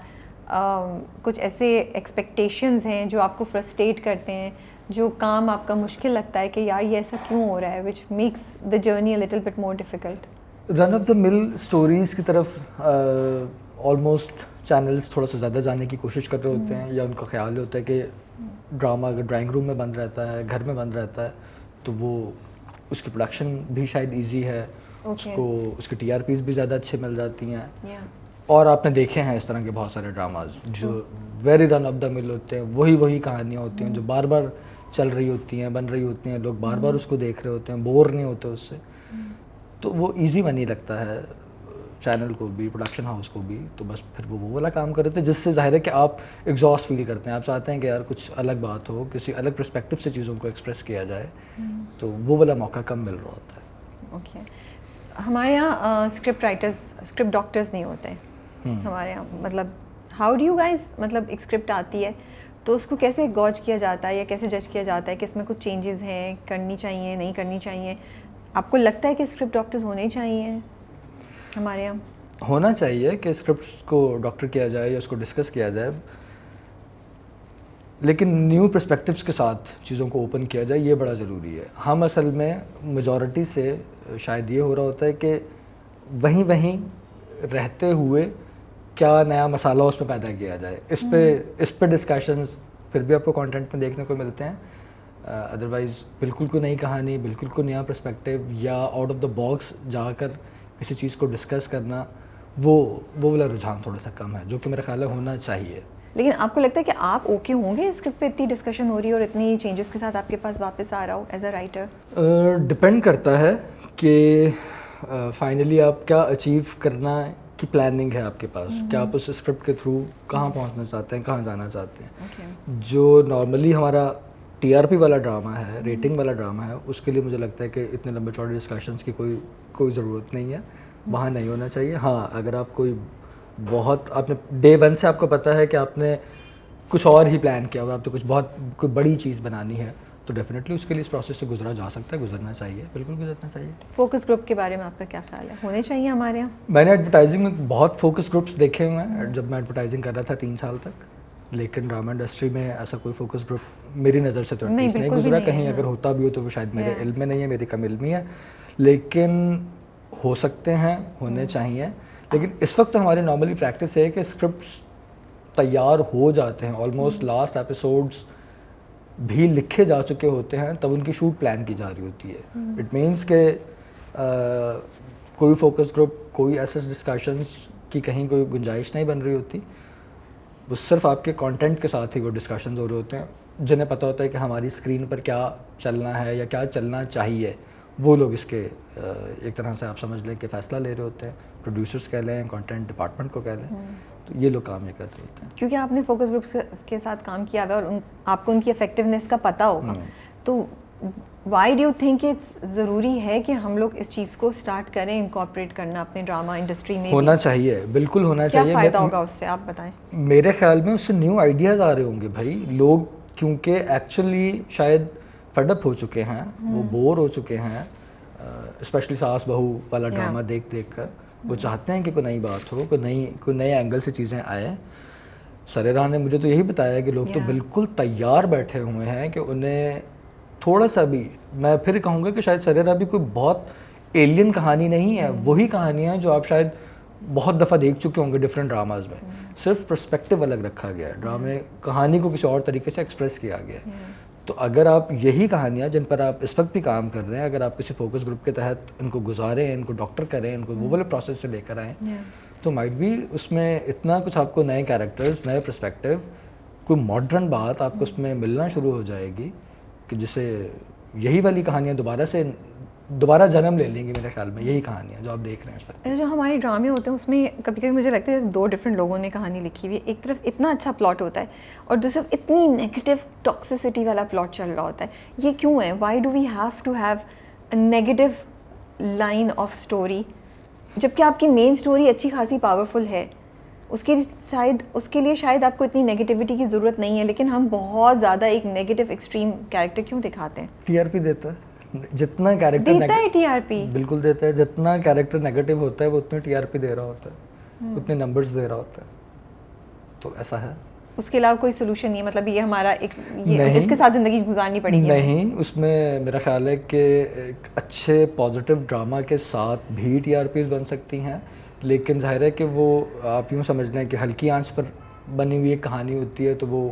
[SPEAKER 1] कुछ ऐसे एक्सपेक्टेशंस हैं जो आपको फ्रस्ट्रेट करते हैं, जो काम आपका मुश्किल लगता है कि यार ये ऐसा क्यों हो रहा है, which makes the journey a little bit more difficult?
[SPEAKER 2] Run of the mill stories की तरफ ऑलमोस्ट चैनल्स थोड़ा सा ज़्यादा जाने की कोशिश कर रहे होते हैं, या उनका ख्याल होता है कि ड्रामा अगर ड्राइंग रूम में बंद रहता है, घर में बंद रहता है, तो वो उसकी प्रोडक्शन भी शायद ईजी है, उसको उसकी TRPs भी ज़्यादा अच्छे मिल जाती हैं। और आपने देखे हैं इस तरह के बहुत सारे ड्रामाज जो very run of the mill होते हैं, वही कहानियाँ होती हैं जो बार बार चल रही होती हैं, बन रही होती हैं, लोग बार बार उसको देख रहे होते हैं, बोर नहीं होते उससे। तो वो इजी बनी लगता है चैनल को भी, प्रोडक्शन हाउस को भी। तो बस फिर वो वाला काम कर रहे थे जिससे जाहिर है कि आप एग्जॉस्ट फील करते हैं, आप चाहते हैं कि यार कुछ अलग बात हो, किसी अलग पर्सपेक्टिव से चीज़ों को एक्सप्रेस किया जाए। तो वो वाला मौका कम मिल रहा होता है।
[SPEAKER 1] ओके, हमारे यहाँ स्क्रिप्ट राइटर्स, स्क्रिप्ट डॉक्टर्स नहीं होते हमारे यहाँ। मतलब हाउ डू यू गाइज, मतलब एक स्क्रिप्ट आती है तो उसको कैसे गॉज किया जाता है या कैसे जज किया जाता है कि इसमें कुछ चेंजेस हैं, करनी चाहिए नहीं करनी चाहिए? आपको लगता है कि स्क्रिप्ट डॉक्टर्स होने चाहिए हमारे यहाँ?
[SPEAKER 2] होना चाहिए कि स्क्रिप्ट्स को डॉक्टर किया जाए या उसको डिस्कस किया जाए, लेकिन न्यू पर्सपेक्टिव्स के साथ चीज़ों को ओपन किया जाए, ये बड़ा ज़रूरी है। हम असल में मेजॉरिटी से शायद ये हो रहा होता है कि वहीं रहते हुए क्या नया मसाला उसमें पैदा किया जाए, इस पे डिस्कशंस फिर भी आपको कंटेंट में देखने को मिलते हैं। अदरवाइज़ बिल्कुल कोई नई कहानी, बिल्कुल कोई नया पर्सपेक्टिव या आउट ऑफ द बॉक्स जाकर किसी चीज़ को डिस्कस करना, वो वाला रुझान थोड़ा सा कम है, जो कि मेरा ख्याल है होना चाहिए।
[SPEAKER 1] लेकिन आपको लगता है कि आप ओके होंगे स्क्रिप्ट पे इतनी डिस्कशन हो रही है और इतनी चेंजेस के साथ आपके पास वापस आ रहा हो एज अ राइटर?
[SPEAKER 2] डिपेंड करता है कि फाइनली आप क्या अचीव करना की प्लानिंग है आपके पास, क्या आप उस स्क्रिप्ट के थ्रू कहाँ पहुँचना चाहते हैं, कहाँ जाना चाहते हैं। जो नॉर्मली हमारा टीआरपी वाला ड्रामा है, रेटिंग वाला ड्रामा है, उसके लिए मुझे लगता है कि इतने लंबे चौड़े डिस्कशंस की कोई ज़रूरत नहीं है, वहाँ नहीं होना चाहिए। हाँ, अगर आप कोई बहुत आपने डे वन से आपको पता है कि आपने कुछ और ही प्लान किया हुआ, आप तो कोई बड़ी चीज़ बनानी है, तो डेफिनेटली उसके लिए इस प्रोसेस से गुजरा जा सकता है, गुजरना चाहिए, बिल्कुल गुजरना चाहिए।
[SPEAKER 1] फोकस ग्रुप के बारे में आपका क्या ख्याल है, होने चाहिए हमारे यहाँ?
[SPEAKER 2] मैंने एडवर्टाइजिंग में बहुत फोकस ग्रुप्स देखे हुए हैं जब मैं एडवर्टाइजिंग कर रहा था 3 साल तक, लेकिन ड्रामा इंडस्ट्री में ऐसा कोई फोकस ग्रुप मेरी नज़र से तो नहीं गुजरा। कहीं अगर होता भी हो तो वो शायद मेरे इल्म में नहीं है, मेरी कम इल्मी है, लेकिन हो सकते हैं, होने चाहिए। लेकिन इस वक्त हमारी नॉर्मली प्रैक्टिस है कि स्क्रिप्ट्स तैयार हो जाते हैं, ऑलमोस्ट लास्ट एपिसोड्स भी लिखे जा चुके होते हैं, तब उनकी शूट प्लान की जा रही होती है। इट मीन्स के कोई फोकस ग्रुप, कोई ऐसे डिस्कशंस की कहीं कोई गुंजाइश नहीं बन रही होती, वो सिर्फ आपके कंटेंट के साथ ही वो डिस्कशंस हो रहे होते हैं, जिन्हें पता होता है कि हमारी स्क्रीन पर क्या चलना है या क्या चलना चाहिए। वो लोग इसके एक तरह से आप समझ लें कि फ़ैसला ले रहे होते हैं, प्रोड्यूसर्स कह लें, कंटेंट डिपार्टमेंट को कह लें, तो ये लोग काम ये करते होते हैं।
[SPEAKER 1] क्योंकि आपने फोकस ग्रुप्स के साथ काम किया हुआ है और आपको उनकी इफेक्टिवनेस का पता होगा, तो why do you think it's ज़रूरी है कि हम लोग इस चीज़ को स्टार्ट करें, इनकॉर्पोरेट करना अपने ड्रामा इंडस्ट्री में? होना
[SPEAKER 2] चाहिए, बिल्कुल होना चाहिए।
[SPEAKER 1] क्या फ़ायदा होगा उससे, आप बताएं।
[SPEAKER 2] मेरे ख्याल में उससे न्यू आइडियाज़ आ रहे होंगे भाई। लोग क्योंकि एक्चुअली शायद फडअप हो चुके हैं, वो बोर हो चुके हैं, स्पेशली सास बहू वाला ड्रामा देख कर वो चाहते हैं कि कोई नई बात हो, कोई नए एंगल से चीज़ें आए। सरेरा ने मुझे तो यही बताया कि लोग तो बिल्कुल तैयार बैठे हुए हैं कि उन्हें थोड़ा सा भी, मैं फिर कहूँगा कि शायद सरेरा भी कोई बहुत एलियन कहानी नहीं है, वही कहानियाँ जो आप शायद बहुत दफ़ा देख चुके होंगे डिफरेंट ड्रामाज में, सिर्फ पर्सपेक्टिव अलग रखा गया है, ड्रामे कहानी को किसी और तरीके से एक्सप्रेस किया गया है। तो अगर आप यही कहानियाँ जिन पर आप इस वक्त भी काम कर रहे हैं, अगर आप किसी फोकस ग्रुप के तहत इनको गुजारें, इनको डॉक्टर करें, इनको वो वाले प्रोसेस से लेकर आएँ, तो माइट भी उसमें इतना कुछ आपको नए कैरेक्टर्स, नए पर्सपेक्टिव, कोई मॉडर्न बात आपको उसमें मिलना शुरू हो जाएगी कि जिससे यही वाली कहानियाँ दोबारा जन्म ले लेंगी। मेरे ख्याल में यही कहानियाँ जो आप देख रहे हैं इस वक्त।
[SPEAKER 1] जो हमारे ड्रामे होते हैं उसमें कभी कभी मुझे लगता है 2 डिफरेंट लोगों ने कहानी लिखी हुई है। एक तरफ इतना अच्छा प्लॉट होता है और दूसरी तरफ इतनी नेगेटिव टॉक्सिसिटी वाला प्लॉट चल रहा होता है। ये क्यों है? Why do we have to have a negative line of story, जबकि आपकी मेन स्टोरी अच्छी खासी पावरफुल है। उसके लिए शायद आपको इतनी नेगेटिविटी की ज़रूरत नहीं है, लेकिन हम बहुत ज़्यादा एक नेगेटिव एक्सट्रीम कैरेक्टर क्यों दिखाते हैं?
[SPEAKER 2] टीआरपी देता है, जितना कैरेक्टर
[SPEAKER 1] देता है टीआरपी,
[SPEAKER 2] बिल्कुल देता है। जितना कैरेक्टर नेगेटिव होता है वो उतने टीआरपी दे रहा होता है, उतने नंबर्स दे रहा होता है, तो ऐसा है।
[SPEAKER 1] उसके अलावा कोई सोल्यूशन नहीं है? मतलब ये हमारा इसके साथ ज़िंदगी गुजारनी पड़ेगी?
[SPEAKER 2] नहीं, उसमें मेरा ख्याल है कि एक अच्छे पॉजिटिव ड्रामा के साथ भी टीआरपीज बन सकती हैं, लेकिन जाहिर है कि वो आप यूँ समझ लें कि हल्की आंच पर बनी हुई एक कहानी होती है, तो वो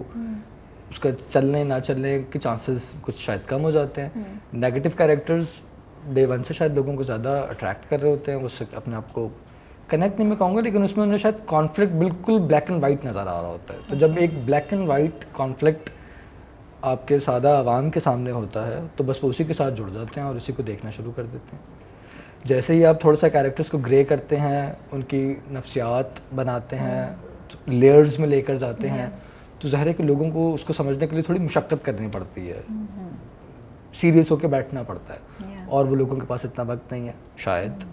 [SPEAKER 2] उसका चलने ना चलने के चांसेस कुछ शायद कम हो जाते हैं। नेगेटिव कैरेक्टर्स डे वन से शायद लोगों को ज़्यादा अट्रैक्ट कर रहे होते हैं, उससे अपने आप को कनेक्ट नहीं मैं कहूँगा, लेकिन उसमें उन्हें शायद कॉन्फ्लिक्ट बिल्कुल ब्लैक एंड वाइट नज़र आ रहा होता है। तो जब एक ब्लैक एंड वाइट कॉन्फ्लिक्ट आपके सादा आवाम के सामने होता है तो बस वो उसी के साथ जुड़ जाते हैं और उसी को देखना शुरू कर देते हैं। जैसे ही आप थोड़ा सा कैरेक्टर्स को ग्रे करते हैं, उनकी नफ्सियात बनाते हैं, लेयर्स में लेकर जाते हैं, तो ज़ाहिर है कि लोगों को उसको समझने के लिए थोड़ी मुशक्क़त करनी पड़ती है, सीरियस होकर बैठना पड़ता है, और वो लोगों के पास इतना वक्त नहीं है शायद।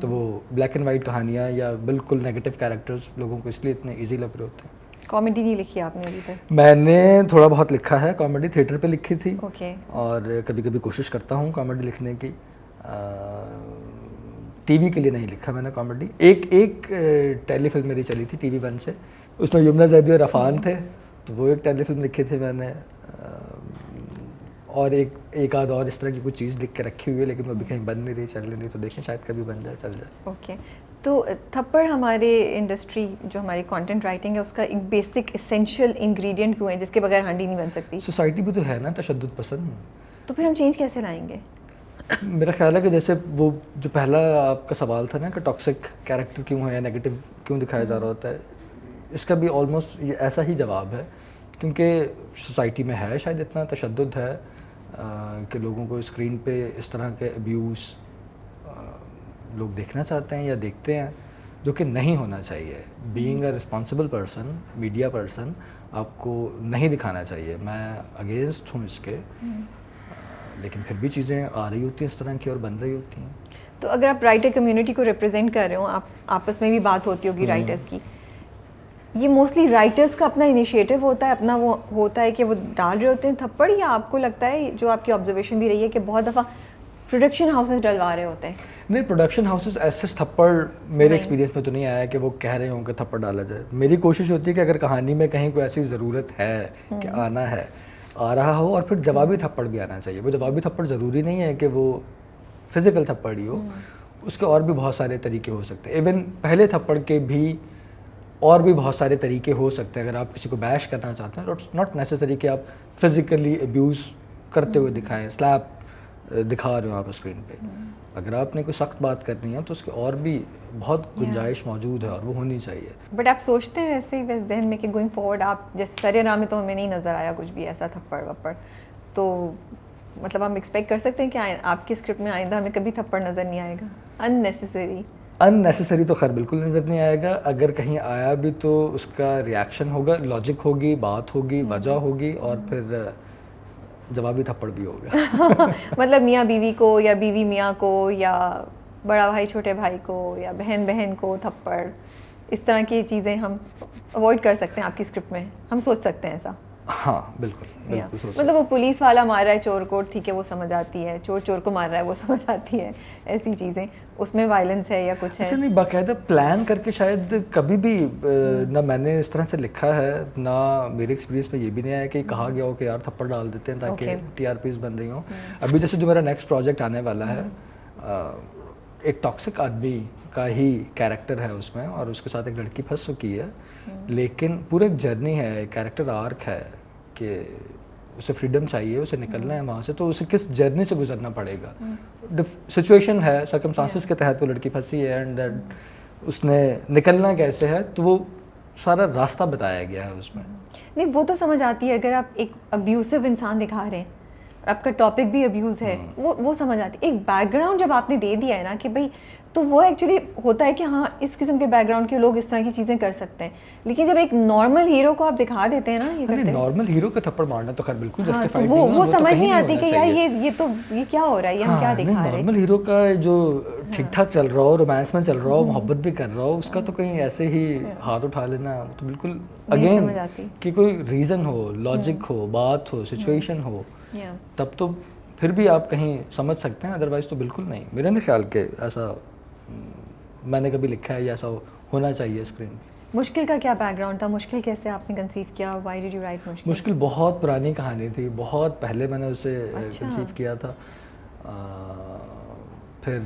[SPEAKER 2] तो वो ब्लैक एंड वाइट कहानियाँ या बिल्कुल नेगेटिव कैरेक्टर्स लोगों को इसलिए इतने ईजी लग रहे होते हैं।
[SPEAKER 1] कॉमेडी नहीं लिखी आपने अभी तक?
[SPEAKER 2] मैंने थोड़ा बहुत लिखा है कॉमेडी, थिएटर पे लिखी थी। और कभी कभी कोशिश करता हूँ कॉमेडी लिखने की। टीवी के लिए नहीं लिखा मैंने कॉमेडी। एक टेलीफिल्म मेरी चली थी TV1 से, उसमें यमुना जैदी और अफान थे, तो वो एक टेलीफिल्म लिखी थी मैंने। और एक आध और इस तरह की कुछ चीज़ लिख के रखी हुई है, लेकिन वो अभी कहीं बन नहीं रही, चल नहीं रही, तो देखें शायद कभी बन जाए, चल जाए।
[SPEAKER 1] ओके तो थप्पड़ हमारे इंडस्ट्री जो हमारी कंटेंट राइटिंग है उसका एक बेसिक एसेंशियल इंग्रेडिएंट क्यों है जिसके बगैर हांडी नहीं बन सकती?
[SPEAKER 2] सोसाइटी भी तो है ना तशद्दुद पसंद,
[SPEAKER 1] तो फिर हम चेंज कैसे लाएंगे?
[SPEAKER 2] मेरा ख्याल है कि जैसे वो जो पहला आपका सवाल था ना कि टॉक्सिक कैरेक्टर क्यों है या नेगेटिव क्यों दिखाया जा रहा होता है, इसका भी ऑलमोस्ट ये ऐसा ही जवाब है, क्योंकि सोसाइटी में है शायद इतना तशद्दुद है कि लोगों को स्क्रीन पे इस तरह के अब्यूज़ लोग देखना चाहते हैं या देखते हैं, जो कि नहीं होना चाहिए। Being a responsible person, media person, आपको नहीं दिखाना चाहिए। मैं अगेंस्ट हूँ इसके, लेकिन फिर भी चीज़ें आ रही होती हैं इस तरह की और बन रही होती हैं।
[SPEAKER 1] तो अगर आप राइटर कम्युनिटी को रिप्रेजेंट कर रहे हो, आप आपस में भी बात होती होगी राइटर्स की, ये मोस्टली राइटर्स का अपना इनिशिएटिव होता है, अपना वो होता है कि वो डाल रहे होते हैं थप्पड़, या आपको लगता है जो आपकी ऑब्जर्वेशन भी रही है कि बहुत दफ़ा प्रोडक्शन हाउसेस डलवा रहे होते हैं?
[SPEAKER 2] नहीं, प्रोडक्शन हाउसेस ऐसे थप्पड़ मेरे एक्सपीरियंस में तो नहीं आया कि वो कह रहे हों कि थप्पड़ डाला जाए। मेरी कोशिश होती है कि अगर कहानी में कहीं कोई ऐसी ज़रूरत है कि आना है, आ रहा हो, और फिर जवाबी थप्पड़ भी आना चाहिए। वो जवाबी थप्पड़ ज़रूरी नहीं है कि वो फिज़िकल थप्पड़ ही हो, उसके और भी बहुत सारे तरीके हो सकते हैं। इवन पहले थप्पड़ के भी और भी बहुत सारे तरीके हो सकते हैं। अगर आप किसी को बैश करना चाहते हैं, इट्स नॉट नेसेसरी कि आप फिज़िकली अब्यूज़ करते हुए दिखाएं, स्लैप दिखा रहे हो आप स्क्रीन पे। अगर आपने कोई सख्त बात करनी है तो उसके और भी बहुत गुंजाइश मौजूद है और वो होनी चाहिए।
[SPEAKER 1] बट आप सोचते हैं वैसे ही वैसे जहन में कि गोइंग फॉरवर्ड आप, जैसे सरेआम में तो हमें नहीं नज़र आया कुछ भी ऐसा थप्पड़ वप्पड़, तो मतलब हम एक्सपेक्ट कर सकते हैं कि आपकी स्क्रिप्ट में आइंदा हमें कभी थप्पड़ नज़र नहीं आएगा? अननेसेसरी
[SPEAKER 2] तो खैर बिल्कुल नज़र नहीं आएगा। अगर कहीं आया भी तो उसका रिएक्शन होगा, लॉजिक होगी, बात होगी, वजह होगी, और फिर जवाबी थप्पड़ भी होगा।
[SPEAKER 1] मतलब मियाँ बीवी को या बीवी मियाँ को या बड़ा भाई छोटे भाई को या बहन बहन को थप्पड़, इस तरह की चीज़ें हम अवॉइड कर सकते हैं आपकी स्क्रिप्ट में, हम सोच सकते हैं ऐसा?
[SPEAKER 2] हाँ बिल्कुल बिल्कुल।
[SPEAKER 1] मतलब वो पुलिस वाला मार रहा है चोर को, ठीक है वो समझ आती है, चोर चोर को मार रहा है वो समझ आती है, ऐसी चीज़ें, उसमें वायलेंस है या कुछ है?
[SPEAKER 2] ऐसे नहीं, बाकायदा प्लान करके शायद कभी भी ना मैंने इस तरह से लिखा है, ना मेरे एक्सपीरियंस में ये भी नहीं आया कि कहा गया हो कि यार थप्पड़ डाल देते हैं ताकि TRPs बन रही हों। अभी जैसे जो मेरा नेक्स्ट प्रोजेक्ट आने वाला है, एक टॉक्सिक आदमी का ही कैरेक्टर है उसमें, और उसके साथ एक लड़की फंस चुकी है, लेकिन पूरा एक जर्नी है, कैरेक्टर आर्क है कि उसे फ्रीडम चाहिए, उसे निकलना है वहाँ से, तो उसे किस जर्नी से गुजरना पड़ेगा। सिचुएशन है, सर्कमस्टांसेस के तहत वो लड़की फंसी है, एंड उसने निकलना कैसे है, तो वो सारा रास्ता बताया गया है उसमें।
[SPEAKER 1] नहीं वो तो समझ आती है, अगर आप एक अब्यूसिव इंसान दिखा रहे हैं और आपका टॉपिक भी अब्यूज़ है, वो समझ आती है। एक बैकग्राउंड जब आपने दे दिया है ना कि भाई, तो वो एक्चुअली होता है कि हाँ इस किस्म के बैकग्राउंड के लोग इस तरह की चीज़ें कर सकते हैं। लेकिन जब एक नॉर्मल हीरो को आप दिखा देते हैं ना, ये करते हैं,
[SPEAKER 2] नॉर्मल हीरो का थप्पड़ मारना तो खैर बिल्कुल
[SPEAKER 1] जस्टिफाइड नहीं है, वो समझ नहीं आती कि यार ये क्या हो रहा है, ये हम क्या दिखा रहे हैं।
[SPEAKER 2] नॉर्मल हीरो का जो ठीक ठाक चल रहा हो, रोमांस में चल रहा हो, मोहब्बत भी कर रहा हो, उसका तो कहीं ऐसे ही हाथ उठा लेना तो बिल्कुल अगेन कि कोई रीज़न हो, लॉजिक हो, बात हो, सिचुएशन हो, तब तो फिर भी आप कहीं समझ सकते हैं, अदरवाइज तो बिल्कुल नहीं। मेरे नहीं ख्याल के ऐसा मैंने कभी लिखा है या ऐसा होना चाहिए स्क्रीन पे।
[SPEAKER 1] मुश्किल का क्या बैकग्राउंड था? मुश्किल कैसे आपने कंसीव किया? व्हाई डिड यू राइट मुश्किल?
[SPEAKER 2] मुश्किल बहुत पुरानी कहानी थी, बहुत पहले मैंने उसे कंसीव किया था। फिर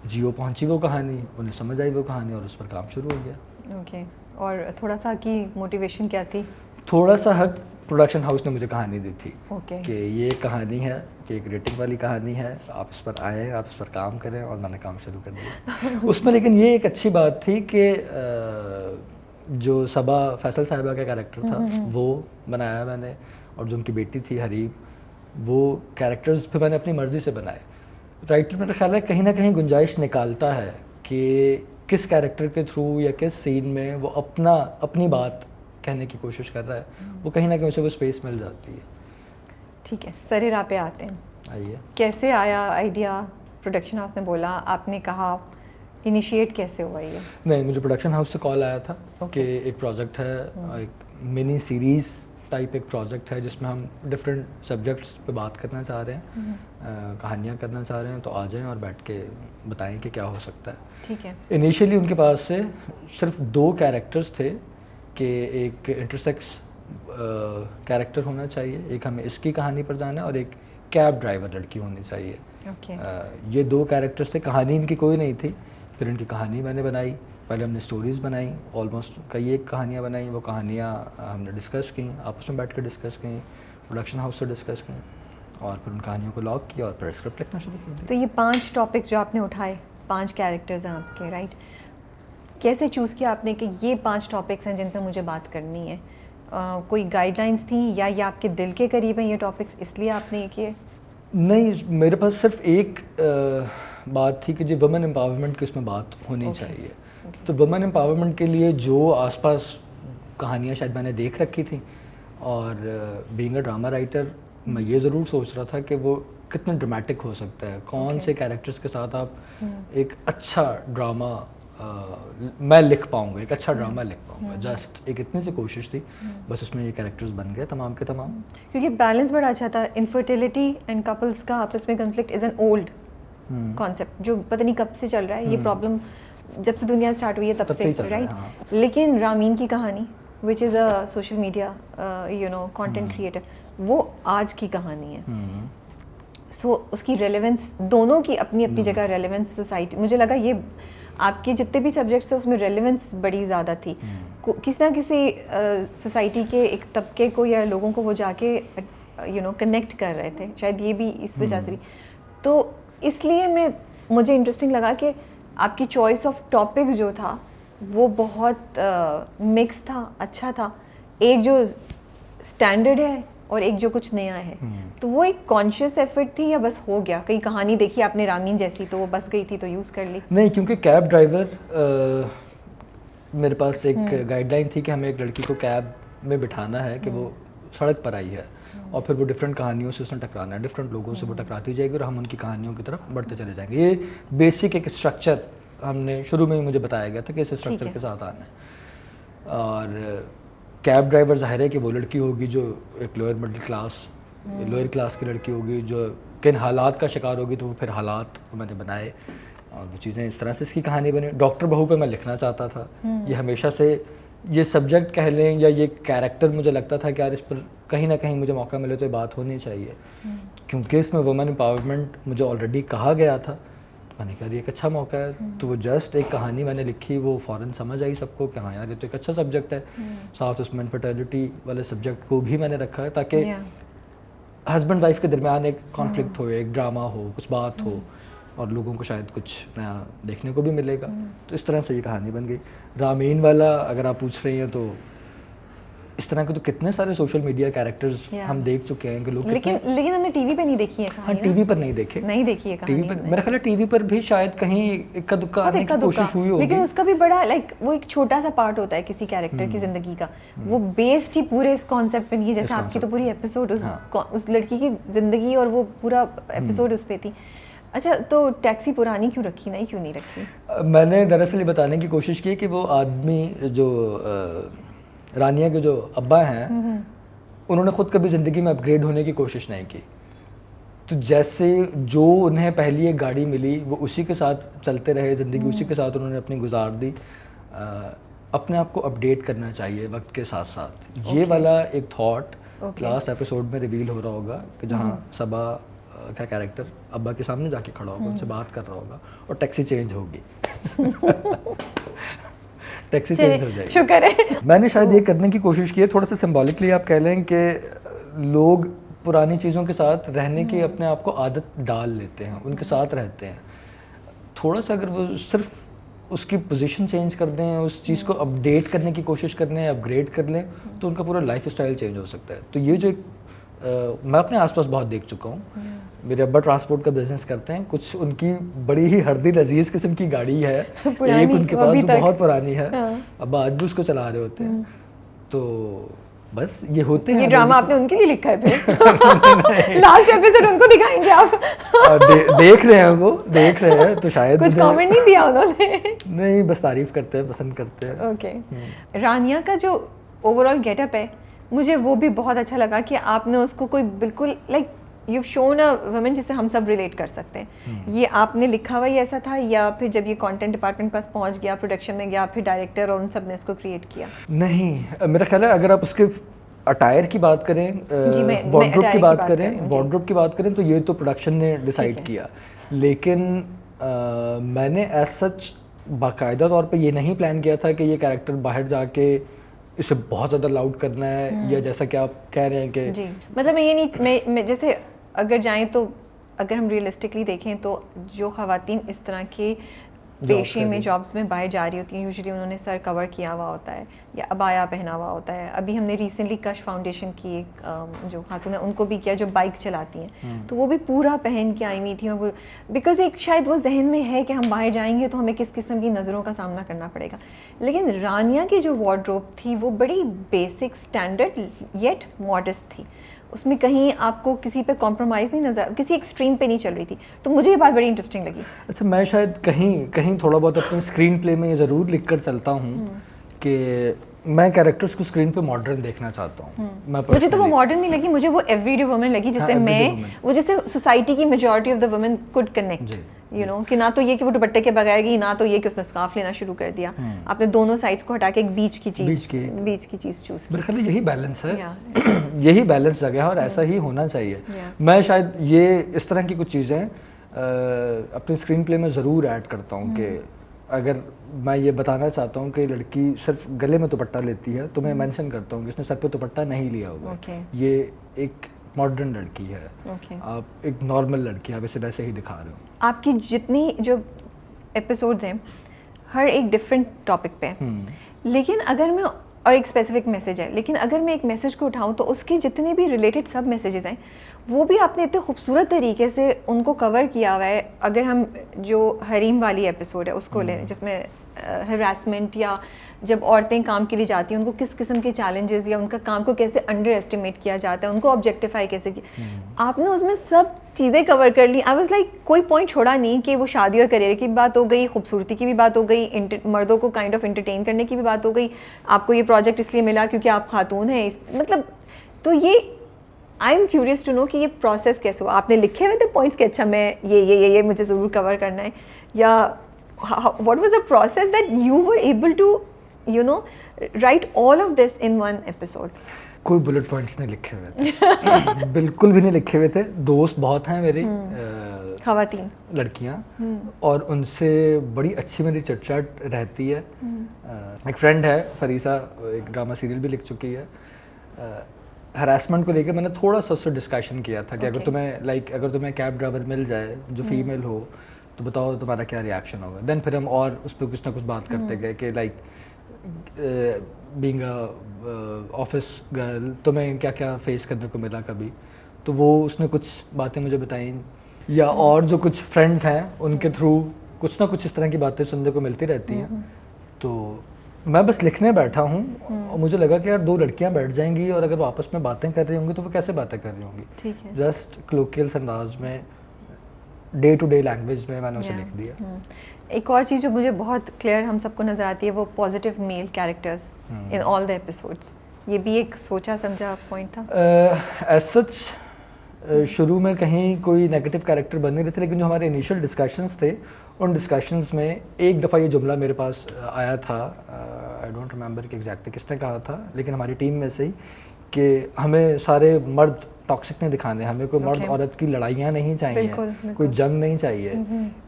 [SPEAKER 2] जियो पहुंची वो कहानी, उन्हें समझ आई वो कहानी, और उस पर काम शुरू हो गया।
[SPEAKER 1] ओके और थोड़ा सा की मोटिवेशन क्या थी?
[SPEAKER 2] थोड़ा सा हक प्रोडक्शन हाउस ने मुझे कहानी दी थी
[SPEAKER 1] कि
[SPEAKER 2] ये कहानी है कि एक रेटिंग वाली कहानी है, आप इस पर आए, आप इस पर काम करें, और मैंने काम शुरू कर दिया उसमें। लेकिन ये एक अच्छी बात थी कि जो सबा फैसल साहिबा का कैरेक्टर था वो बनाया मैंने, और जो उनकी बेटी थी हरीब, वो कैरेक्टर्स फिर मैंने अपनी मर्ज़ी से बनाए। राइटर मेरा ख्याल है कहीं ना कहीं गुंजाइश निकालता है कि किस कैरेक्टर के थ्रू या किस सीन में वो अपनी बात कहने की कोशिश कर रहा है, वो कहीं ना कहीं उसे वो स्पेस मिल जाती है।
[SPEAKER 1] ठीक है, सरेरा पे आते हैं।
[SPEAKER 2] आइए,
[SPEAKER 1] कैसे आया आइडिया? प्रोडक्शन हाउस ने बोला, आपने कहा, इनिशिएट कैसे हुआ ये?
[SPEAKER 2] नहीं, मुझे प्रोडक्शन हाउस से कॉल आया था कि एक प्रोजेक्ट है, एक मिनी सीरीज़ टाइप एक प्रोजेक्ट है जिसमें हम डिफरेंट सब्जेक्ट्स पे बात करना चाह रहे हैं, कहानियाँ करना चाह रहे हैं, तो आ जाएं और बैठ के बताएं कि क्या हो सकता है।
[SPEAKER 1] ठीक है।
[SPEAKER 2] इनिशियली उनके पास से सिर्फ 2 कैरेक्टर्स थे कि एक इंटरसेक्स कैरेक्टर होना चाहिए, एक हमें इसकी कहानी पर जाना है, और एक कैब ड्राइवर लड़की होनी चाहिए। ये 2 कैरेक्टर्स थे, कहानी इनकी कोई नहीं थी। फिर इनकी कहानी मैंने बनाई, पहले हमने स्टोरीज़ बनाई, ऑलमोस्ट कई एक कहानियाँ बनाई, वो कहानियाँ हमने डिस्कस की, आपस में बैठ कर डिस्कस की, प्रोडक्शन हाउस से डिस्कस की, और फिर उन कहानियों को लॉक किया और फिर स्क्रिप्ट लिखना शुरू कर दिया।
[SPEAKER 1] तो ये 5 टॉपिक्स जो आपने उठाए, 5 कैरेक्टर्स हैं आपके, राइट? कैसे चूज़ किया आपने कि ये 5 टॉपिक्स हैं जिन पर मुझे बात करनी है? कोई गाइडलाइंस थी या ये आपके दिल के करीब हैं ये टॉपिक्स, इसलिए आपने ये किए?
[SPEAKER 2] नहीं, मेरे पास सिर्फ एक बात थी कि जी वुमेन एम्पावरमेंट की इसमें बात होनी चाहिए। तो वुमेन एम्पावरमेंट के लिए जो आसपास कहानियाँ शायद मैंने देख रखी थी, और बीइंग अ ड्रामा राइटर मैं ये ज़रूर सोच रहा था कि वो कितना ड्रामेटिक हो सकता है, कौन से कैरेक्टर्स के साथ आप एक अच्छा ड्रामा मैं लिख पाऊँगा, एक अच्छा ड्रामा लिख पाऊँगा। जस्ट एक इतनी सी कोशिश थी, बस उसमें ये कैरेक्टर्स बन गए तमाम के तमाम।
[SPEAKER 1] क्योंकि बैलेंस बड़ा अच्छा था। इनफर्टिलिटी एंड कपल्स का आपस में conflict is an old concept जो पता नहीं कब से चल रहा है। ये प्रॉब्लम जब से दुनिया स्टार्ट हुई है तब से, राइट? लेकिन रामीन की कहानी which is a social media content creator, वो आज की कहानी है। सो उसकी रेलेवेंस, दोनों की अपनी अपनी जगह रेलेवेंस सोसाइटी, मुझे लगा ये आपके जितने भी सब्जेक्ट्स थे उसमें रेलेवेंस बड़ी ज़्यादा थी। किसी ना किसी सोसाइटी के एक तबके को या लोगों को वो जाके कनेक्ट कर रहे थे, शायद ये भी इस वजह से भी। तो इसलिए मुझे इंटरेस्टिंग लगा कि आपकी चॉइस ऑफ टॉपिक्स जो था वो बहुत मिक्स था, अच्छा था। एक जो स्टैंडर्ड है और एक जो कुछ नया है। तो वो एक कॉन्शियस एफर्ट थी या बस हो गया, कहीं कहानी देखी आपने रामीन जैसी तो वो बस गई थी तो यूज़ कर ली?
[SPEAKER 2] नहीं, क्योंकि कैब ड्राइवर मेरे पास एक गाइडलाइन थी कि हमें एक लड़की को कैब में बिठाना है कि वो सड़क पर आई है, और फिर वो डिफरेंट कहानियों से उसने टकराना है, डिफरेंट लोगों से वो टकराती जाएगी और हम उनकी कहानियों की तरफ बढ़ते चले जाएंगे। ये बेसिक एक स्ट्रक्चर हमने शुरू में ही मुझे बताया गया था कि इस स्ट्रक्चर के साथ आना है। और कैब ड्राइवर ज़ाहिर है कि वो लड़की होगी जो एक lower middle class, lower class की लड़की होगी जो किन हालात का शिकार होगी, तो वो फिर हालात मैंने बनाए और वो चीज़ें इस तरह से इसकी कहानी बनी। डॉक्टर बहू पे मैं लिखना चाहता था, ये हमेशा से ये सब्जेक्ट कह लें या ये कैरेक्टर मुझे लगता था कि यार इस पर कहीं ना कहीं मुझे मौका मिले तो ये बात होनी चाहिए, क्योंकि इसमें वुमेन एम्पावरमेंट मुझे ऑलरेडी कहा गया था। मैंने कहा ये एक अच्छा मौका है, तो वो जस्ट एक कहानी मैंने लिखी, वो फ़ौरन समझ आई सबको कि हाँ यार ये तो एक अच्छा सब्जेक्ट है। साथ उसमें इनफर्टिलिटी वाले सब्जेक्ट को भी मैंने रखा है ताकि हस्बैंड वाइफ के दरमियान एक कॉन्फ्लिक्ट हो, एक ड्रामा हो, कुछ बात हो, और लोगों को शायद कुछ नया देखने को भी मिलेगा। तो इस तरह से ये कहानी बन गई। रामीन वाला अगर आप पूछ रही हैं तो इस तरह के तो कितने सारे सोशल मीडिया कैरेक्टर्स हम देख चुके हैं कि लोग,
[SPEAKER 1] लेकिन हमने टीवी पे नहीं देखी है कहानी।
[SPEAKER 2] हाँ, टीवी पर नहीं देखी है कहानी। टीवी पर मेरा ख्याल है टीवी पर भी शायद कहीं इक्का दुक्का आने की कोशिश हुई होगी,
[SPEAKER 1] लेकिन उसका भी बड़ा वो एक छोटा सा पार्ट होता है किसी कैरेक्टर की जिंदगी का। वो बेस्ड ही पूरे इस कॉन्सेप्ट पे नहीं है, जैसे आपकी तो पूरी एपिसोड उस लड़की की जिंदगी और वो पूरा एपिसोड उस पे थी। अच्छा, तो टैक्सी पुरानी क्यों रखी, नहीं क्यों नहीं रखी?
[SPEAKER 2] मैंने दरअसल ये बताने की कोशिश की कि वो आदमी जो रानिया के जो अब्बा हैं, उन्होंने ख़ुद कभी ज़िंदगी में अपग्रेड होने की कोशिश नहीं की। तो जैसे जो उन्हें पहली एक गाड़ी मिली वो उसी के साथ चलते रहे, ज़िंदगी उसी के साथ उन्होंने अपनी गुजार दी। अपने आप को अपडेट करना चाहिए वक्त के साथ साथ। ये वाला एक थॉट लास्ट एपिसोड में रिवील हो रहा होगा कि जहाँ सबा का कैरेक्टर अब्बा के सामने जाके खड़ा होगा, उनसे बात कर रहा होगा और टैक्सी चेंज होगी। टैक्सी चेंज हो जाएगी।
[SPEAKER 1] शुक्र है।
[SPEAKER 2] मैंने शायद ये करने की कोशिश की है, थोड़ा सा सिंबॉलिकली आप कह लें कि लोग पुरानी चीज़ों के साथ रहने की अपने आप को आदत डाल लेते हैं, उनके साथ रहते हैं। थोड़ा सा अगर वो सिर्फ उसकी पोजीशन चेंज कर दें, उस चीज़ को अपडेट करने की कोशिश कर लें, अपग्रेड कर लें, तो उनका पूरा लाइफ स्टाइल चेंज हो सकता है। तो ये जो मैं अपने आसपास बहुत देख चुका हूँ। मेरे अब्बा ट्रांसपोर्ट का बिजनेस करते हैं, कुछ उनकी बड़ी ही हरदी लजीज किस्म की गाड़ी है, एक उनके पास जो बहुत पुरानी है, अब्बा आज भी उसको चला रहे होते हैं। तो बस ये होते हैं।
[SPEAKER 1] ये ड्रामा आपने उनके लिए लिखा है फिर? लास्ट एपिसोड उनको दिखाएंगे आप?
[SPEAKER 2] देख रहे हैं वो, देख रहे हैं तो शायद
[SPEAKER 1] कुछ कमेंट नहीं दिया उन्होंने?
[SPEAKER 2] नहीं, बस तारीफ करते हैं, पसंद करते हैं।
[SPEAKER 1] ओके। रानिया का जो ओवरऑल गेटअप है, मुझे वो भी बहुत अच्छा लगा कि आपने उसको कोई बिल्कुल like you shown a women जिसे हम सब रिलेट कर सकते हैं। ये आपने लिखा हुआ ही ऐसा था या फिर जब ये कंटेंट डिपार्टमेंट पास पहुंच गया, प्रोडक्शन में गया, फिर डायरेक्टर और उन सब ने इसको क्रिएट किया?
[SPEAKER 2] नहीं, मेरा ख्याल है अगर आप उसके अटायर की बात करें, वार्डरोब की बात करें, वार्डरोब की बात करें, तो ये तो प्रोडक्शन ने डिसाइड किया। लेकिन मैंने एज सच बाकायदा तौर पे ये नहीं प्लान किया था कि ये कैरेक्टर बाहर जाके इसे बहुत ज़्यादा लाउड करना है, या जैसा कि आप कह रहे हैं कि
[SPEAKER 1] जी, मतलब मैं ये नहीं, मैं जैसे अगर जाएं तो अगर हम रियलिस्टिकली देखें तो जो ख़वातीन इस तरह के पेशे में जॉब्स में बाहर जा रही होती हैं, यूजुअली उन्होंने सर कवर किया हुआ होता है या अबाया पहना हुआ होता है। अभी हमने रिसेंटली कश फाउंडेशन की एक जो खातून है उनको भी किया जो बाइक चलाती हैं, तो वो भी पूरा पहन के आई हुई थी। और वो बिकॉज एक शायद वो जहन में है कि हम बाहर जाएंगे तो हमें किस किस्म की नज़रों का सामना करना पड़ेगा। लेकिन रानिया की जो वार्डरोब थी वो बड़ी बेसिक, स्टैंडर्ड येट मॉडेस्ट थी। उसमें कहीं आपको किसी पे कॉम्प्रोमाइज़ नहीं नजर, किसी एक्सट्रीम पे नहीं चल रही थी। तो मुझे ये बात बड़ी इंटरेस्टिंग लगी।
[SPEAKER 2] अच्छा, मैं शायद कहीं थोड़ा बहुत अपने स्क्रीन प्ले में ये ज़रूर लिख कर चलता हूँ कि मैं कैरेक्टर्स को स्क्रीन पे मॉडर्न देखना चाहता हूँ।
[SPEAKER 1] मुझे तो वो मॉडर्न नहीं लगी, मुझे वो एवरीडे वुमन लगी जिससे वो जैसे सोसाइटी की majority of the women could connect, you know, कि ना तो ये कि वो दुपट्टे के बगैर गई, ना तो ये कि उसने स्कार्फ लेना शुरू कर दिया। आपने दोनों साइड्स को हटा के एक बीच की चीज़ चूज की।
[SPEAKER 2] मेरे ख्याल यही बैलेंस है, यही बैलेंस जगह है और ऐसा ही होना चाहिए। मैं शायद ये इस तरह की कुछ चीज़ें अपने स्क्रीन प्ले में ज़रूर ऐड करता हूँ कि अगर मैं ये बताना चाहता हूँ कि लड़की सिर्फ गले में दुपट्टा लेती है तो मैं मेंशन करता हूँ कि उसने सर पे दुपट्टा नहीं लिया हुआ, ये एक मॉडर्न लड़की है, आप एक नॉर्मल लड़की, आप इसे वैसे ही दिखा रहे हो।
[SPEAKER 1] आपकी जितनी जो एपिसोड्स हैं हर एक डिफरेंट टॉपिक पे, लेकिन अगर मैं और एक स्पेसिफिक मैसेज है, लेकिन अगर मैं एक मैसेज को उठाऊं तो उसके जितने भी रिलेटेड सब मैसेजेस हैं वो भी आपने इतने खूबसूरत तरीके से उनको कवर किया हुआ है। अगर हम जो हरीम वाली एपिसोड है उसको लें, जिसमें हरासमेंट या जब औरतें काम के लिए जाती हैं उनको किस किस्म के चैलेंजेस या उनका काम को कैसे अंडर एस्टिमेट किया जाता है, उनको ऑब्जेक्टिफाई कैसे किया, आपने उसमें सब चीज़ें कवर कर ली। आई वाज लाइक कोई पॉइंट छोड़ा नहीं कि वो शादी और करियर की बात हो गई, खूबसूरती की भी बात हो गई, मर्दों को काइंड ऑफ एंटरटेन करने की भी बात हो गई, आपको ये प्रोजेक्ट इसलिए मिला क्योंकि आप खातून हैं, मतलब। तो ये I am curious to know कि ये प्रोसेस कैसे हुआ। आपने लिखे हुए थे पॉइंट्स कि अच्छा मैं ये मुझे ज़रूर कवर करना है, या what was the process that you were able to you know write all of this in one episode?
[SPEAKER 2] कोई बुलेट पॉइंट्स नहीं लिखे हुए थे बिल्कुल भी नहीं लिखे हुए थे। दोस्त बहुत हैं मेरी,
[SPEAKER 1] खवातीन
[SPEAKER 2] लड़कियां, और उनसे बड़ी अच्छी मेरी चट रहती है। एक फ्रेंड है फरीसा, एक ड्रामा सीरियल भी लिख चुकी है। हरासमेंट को लेकर मैंने थोड़ा सा उससे डिस्कशन किया था कि अगर तुम्हें कैब ड्राइवर मिल जाए जो फीमेल हो तो बताओ तुम्हारा क्या रिएक्शन होगा। देन फिर हम और उस पर कुछ ना कुछ बात करते गए कि like being a office girl तुम्हें क्या क्या फेस करने को मिला कभी, तो वो उसने कुछ बातें मुझे बताई, या और जो कुछ फ्रेंड्स हैं उनके थ्रू कुछ ना कुछ इस तरह की बातें सुनने को मिलती रहती हैं। तो मैं बस लिखने बैठा हूँ और मुझे लगा कि यार दो लड़कियाँ बैठ जाएंगी और अगर वो आपस में बातें कर रही होंगी तो वो कैसे बातें कर रही होंगी,
[SPEAKER 1] ठीक है,
[SPEAKER 2] जस्ट क्लोकियल अंदाज में, डे टू डे लैंग्वेज में मैंने उसे लिख दिया।
[SPEAKER 1] एक और चीज़ जो मुझे बहुत क्लियर हम सबको नज़र आती है वो positive male characters in all the episodes. ये भी एक सोचा समझा पॉइंट था।
[SPEAKER 2] एज सच शुरू में कहीं कोई नेगेटिव कैरेक्टर बन नहीं रहे थे, लेकिन जो हमारे इनिशियल डिस्कशंस थे उन डिस्कशंस में एक दफ़ा ये जुमला मेरे पास आया था, आई डोंट रिमेंबर कि एग्जैक्टली किसने कहा था, लेकिन हमारी टीम में से ही, कि हमें सारे मर्द टॉक्सिक नहीं दिखाने, हमें कोई मर्द औरत की लड़ाइयाँ नहीं चाहिए, कोई जंग नहीं चाहिए,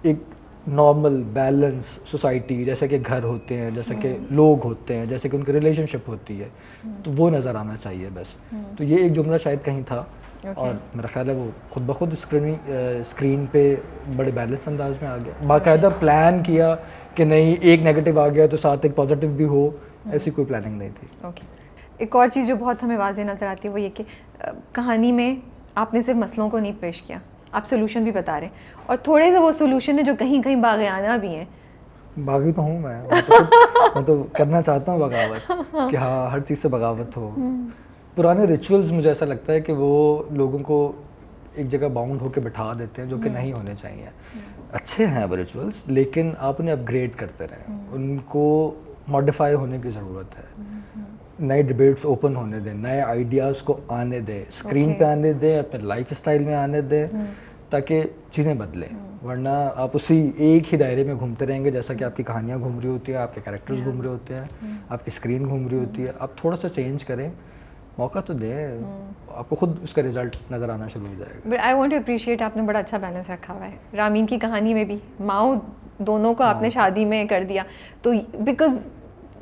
[SPEAKER 2] एक नॉर्मल बैलेंस सोसाइटी, जैसे कि घर होते हैं, जैसे कि लोग होते हैं, जैसे कि उनकी रिलेशनशिप होती है, तो वो नज़र आना चाहिए बस। तो ये एक जुमला शायद कहीं था और मेरा ख्याल है वो खुद ब खुद स्क्रीन पे बड़े बैलेंस अंदाज में आ गया। बाकायदा प्लान किया कि नहीं एक नेगेटिव आ गया तो साथ एक पॉजिटिव भी हो, ऐसी कोई प्लानिंग नहीं थी।
[SPEAKER 1] ओके। एक और चीज़ जो बहुत हमें वाज़ेह नज़र आती है वो ये कि कहानी में आपने सिर्फ मसलों को नहीं पेश किया, आप सोल्यूशन भी बता रहे हैं, और थोड़े से वो सोल्यूशन है जो कहीं कहीं बाग़ियाना भी हैं।
[SPEAKER 2] बागी तो हूँ मैं तो करना चाहता हूँ बगावत कि हाँ हर चीज़ से बगावत हो। पुराने रिचुअल्स मुझे ऐसा लगता है कि वो लोगों को एक जगह बाउंड होकर बैठा देते हैं, जो कि नहीं होने चाहिए। अच्छे हैं वो रिचुअल्स, लेकिन आप उन्हें अपग्रेड करते रहें, उनको मॉडिफाई होने की ज़रूरत है। नए डिबेट्स ओपन होने दें, नए आइडियाज़ को आने दें, स्क्रीन पे आने दें, अपने लाइफ स्टाइल में आने दें, ताकि चीज़ें बदलें। वरना आप उसी एक ही दायरे में घूमते रहेंगे, जैसा कि आपकी कहानियाँ घूम रही होती हैं, आपके कैरेक्टर्स घूम रहे होते हैं, आपकी स्क्रीन घूम रही होती है। आप थोड़ा सा चेंज करें, मौका तो दें, आपको खुद उसका रिजल्ट नज़र आना शुरू हो जाएगा।
[SPEAKER 1] But I want to appreciate, आपने बड़ा अच्छा बैलेंस रखा हुआ है। रामीन की कहानी में भी माओ दोनों को आपने शादी में कर दिया, तो बिकॉज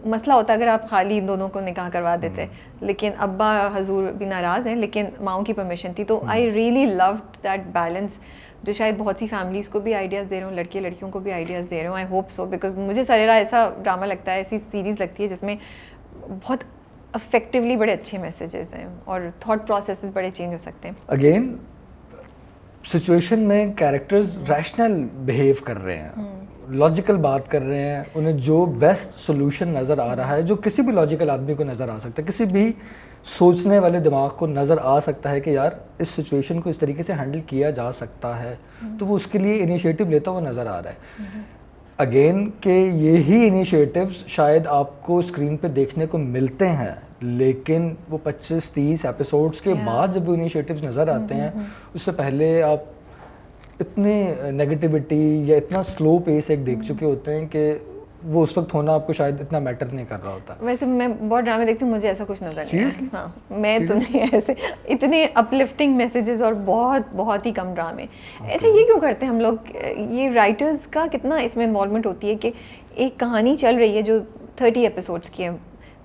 [SPEAKER 1] मसला होता अगर आप खाली इन दोनों को निकाह करवा देते, लेकिन अब्बा हजूर भी नाराज़ हैं, लेकिन माओ की परमिशन थी। तो I really loved that balance, जो शायद बहुत सी फैमिलीज़ को भी आइडियाज़ दे रहे हूँ, लड़के लड़कियों को भी आइडियाज़ दे रहे हूँ। आई होप सो, बिकॉज मुझे सरेरा ऐसा ड्रामा लगता है, ऐसी सीरीज़ लगती है जिसमें बहुत इफेक्टिवली बड़े अच्छे मैसेजेस हैं और थॉट प्रोसेसेस बड़े चेंज हो सकते हैं।
[SPEAKER 2] अगेन सिचुएशन में कैरेक्टर्स रैशनल बिहेव कर रहे हैं, लॉजिकल बात कर रहे हैं, उन्हें जो बेस्ट सोल्यूशन नज़र आ रहा है, जो किसी भी लॉजिकल आदमी को नज़र आ सकता है, किसी भी सोचने वाले दिमाग को नज़र आ सकता है कि यार इस सिचुएशन को इस तरीके से हैंडल किया जा सकता है, तो वो उसके लिए इनिशिएटिव लेता हुआ नज़र आ रहा है। अगेन के यही इनिशिएटिव्स शायद आपको स्क्रीन पे देखने को मिलते हैं, लेकिन वो 25-30 एपिसोड्स के बाद जब वो इनिशिएटिव्स नज़र आते हैं, उससे पहले आप इतनी नेगेटिविटी या इतना स्लो पेस एक देख चुके होते हैं कि वो उस वक्त होना आपको शायद इतना मैटर नहीं कर रहा होता।
[SPEAKER 1] वैसे मैं बहुत ड्रामे देखती हूँ, मुझे ऐसा कुछ नजर नहीं आता। हाँ, मैं तो नहीं ऐसे इतने अपलिफ्टिंग मैसेजेस और बहुत ही कम ड्रामे। अच्छा, ये क्यों करते हैं हम लोग? ये राइटर्स का कितना इसमें इन्वॉल्वमेंट होती है कि एक कहानी चल रही है जो 30 एपिसोड्स की है,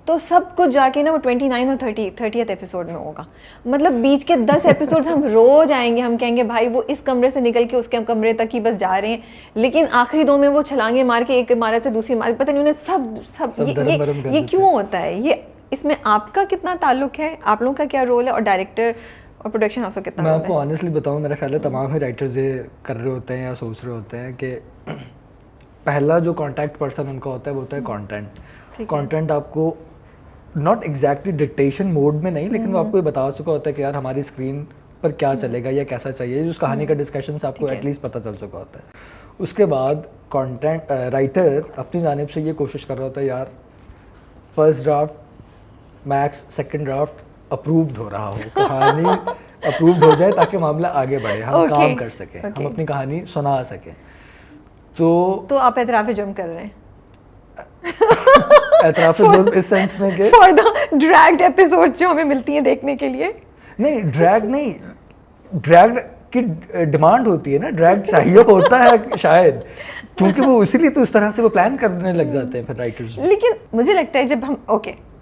[SPEAKER 1] तो सब कुछ जाके ना वो 29 और 30th एपिसोड में होगा। मतलब बीच के 10 एपिसोड हम रोज आएंगे, हम कहेंगे भाई वो इस कमरे से निकल के उसके कमरे तक ही बस जा रहे हैं, लेकिन आखिरी 2 में वो छलांगे मार के एक इमारत से दूसरी इमारत, पता नहीं उन्हें सब ये क्यों होता है? ये इसमें आपका कितना ताल्लुक है, आप लोगों का क्या रोल है, और डायरेक्टर और प्रोडक्शन हाउस का कितना रोल है?
[SPEAKER 2] मैं आपको ऑनेस्टली बताऊँ, मेरा ख्याल है तमाम ही राइटर्स ये कर रहे होते हैं या सोच रहे होते हैं कि पहला जो कॉन्टैक्ट पर्सन उनका होता है वो होता है कॉन्टेंट। कॉन्टेंट आपको नॉट एग्जैक्टली डिक्टेशन मोड में नहीं, लेकिन वो आपको ये बता चुका होता है कि यार हमारी स्क्रीन पर क्या चलेगा या कैसा चाहिए, उस कहानी का डिस्कशन से आपको एटलीस्ट पता चल चुका होता है। उसके बाद कंटेंट राइटर अपनी जानिब से ये कोशिश कर रहा होता है यार first draft max second draft approved हो रहा हो, कहानी अप्रूव्ड हो जाए ताकि मामला आगे बढ़े, हम काम कर सकें, हम अपनी कहानी सुना सकें। तो
[SPEAKER 1] आप एतराफ़ जुर्म कर रहे हैं?
[SPEAKER 2] एतराफ़ जुर्म इस सेंस में कि
[SPEAKER 1] फॉर द ड्रैग्ड एपिसोड जो हमें मिलती हैं देखने के लिए? नहीं,
[SPEAKER 2] ड्रैग की डिमांड होती है ना, ड्रैग चाहिए होता है शायद, क्योंकि वो इसीलिए तो इस तरह से वो प्लान करने लग जाते हैं फिर राइटर्स।
[SPEAKER 1] लेकिन मुझे लगता है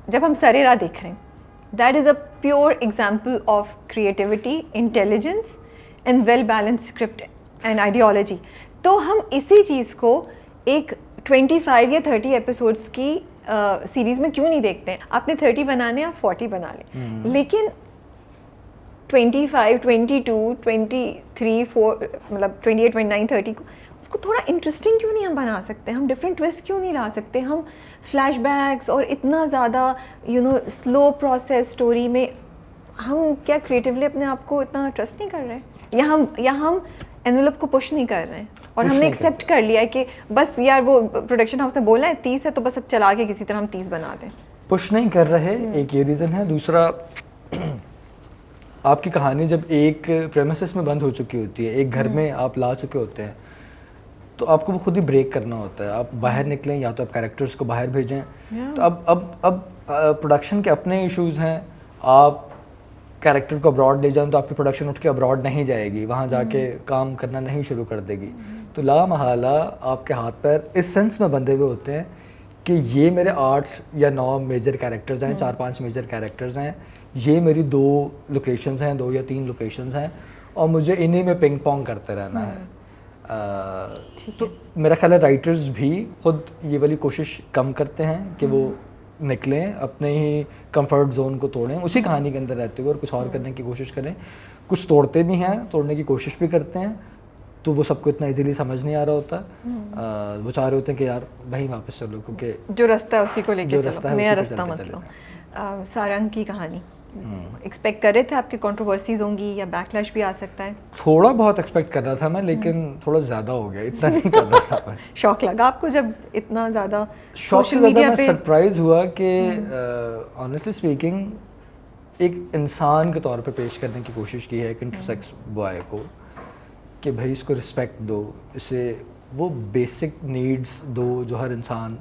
[SPEAKER 1] जब हम सरेरा देख रहे हैं, that is a pure example of creativity, intelligence and well balanced script and ideology. तो हम इसी चीज़ को एक 25 या 30 एपिसोड्स की सीरीज़ में क्यों नहीं देखते हैं? आपने 30 बनाने, आप 40 बना लें, लेकिन 25, 22, 23, 4 मतलब 28, 29, 30 को उसको थोड़ा इंटरेस्टिंग क्यों नहीं हम बना सकते? हम डिफरेंट ट्विस्ट क्यों नहीं ला सकते? हम फ्लैशबैक्स और इतना ज़्यादा स्लो प्रोसेस स्टोरी में हम क्या क्रिएटिवली अपने आप को इतना ट्रस्ट नहीं कर रहे, या हम एनवेलप को पुश नहीं कर रहे हैं और हमने एक्सेप्ट कर लिया है कि बस यार वो प्रोडक्शन हाउस ने बोला है 30 है तो बस अब चला के किसी तरह हम 30 बना दें।
[SPEAKER 2] पुश नहीं कर रहे, एक ये रीज़न है। दूसरा, आपकी कहानी जब एक प्रेमिसेस में बंद हो चुकी होती है, एक घर में आप ला चुके होते हैं, तो आपको वो खुद ही ब्रेक करना होता है। आप बाहर निकलें या तो आप कैरेक्टर्स को बाहर भेजें। तो अब प्रोडक्शन के अपने इश्यूज़ हैं। आप कैरेक्टर को अब्रॉड ले जाएं तो आपकी प्रोडक्शन उठ के अब्रॉड नहीं जाएगी, वहाँ जाके काम करना नहीं शुरू कर देगी। तो ला महाला आपके हाथ पैर इस सेंस में बंधे हुए होते हैं कि ये मेरे 8 या 9 मेजर कैरेक्टर्स हैं, 4-5 मेजर कैरेक्टर्स हैं, ये मेरी 2 लोकेशंस हैं, 2 या 3 लोकेशंस हैं, और मुझे इन्हीं में पिंग पोंग करते रहना है। तो मेरा ख्याल है राइटर्स भी खुद ये वाली कोशिश कम करते हैं कि वो निकलें, अपने ही कंफर्ट जोन को तोड़ें, उसी कहानी के अंदर रहते हुए और कुछ और करने की कोशिश करें। कुछ तोड़ते भी हैं, तोड़ने की कोशिश भी करते हैं, तो वो सबको इतना इजीली समझ नहीं आ रहा होता। वो चाह रहे होते हैं कि यार वहीं वापस चलो, क्योंकि
[SPEAKER 1] जो रास्ता है उसी को लेके चलो, नया रास्ता
[SPEAKER 2] चलते
[SPEAKER 1] मतलब। सारंग की कहानी एक्सपेक्ट कर रहे थे आपकी कंट्रोवर्सीज होंगी या बैकलैश भी आ सकता है?
[SPEAKER 2] थोड़ा बहुत एक्सपेक्ट कर रहा था मैं, लेकिन थोड़ा ज़्यादा हो गया, इतना नहीं कर रहा था मैं।
[SPEAKER 1] शौक लगा आपको जब इतना ज़्यादा
[SPEAKER 2] सोशल मीडिया पे? सरप्राइज हुआ कि ऑनेस्टली स्पीकिंग एक इंसान के तौर पे पेश करने की कोशिश की है एक इंटरसेक्स बॉय को, कि भाई इसको रिस्पेक्ट दो, इसे वो बेसिक नीड्स दो जो हर इंसान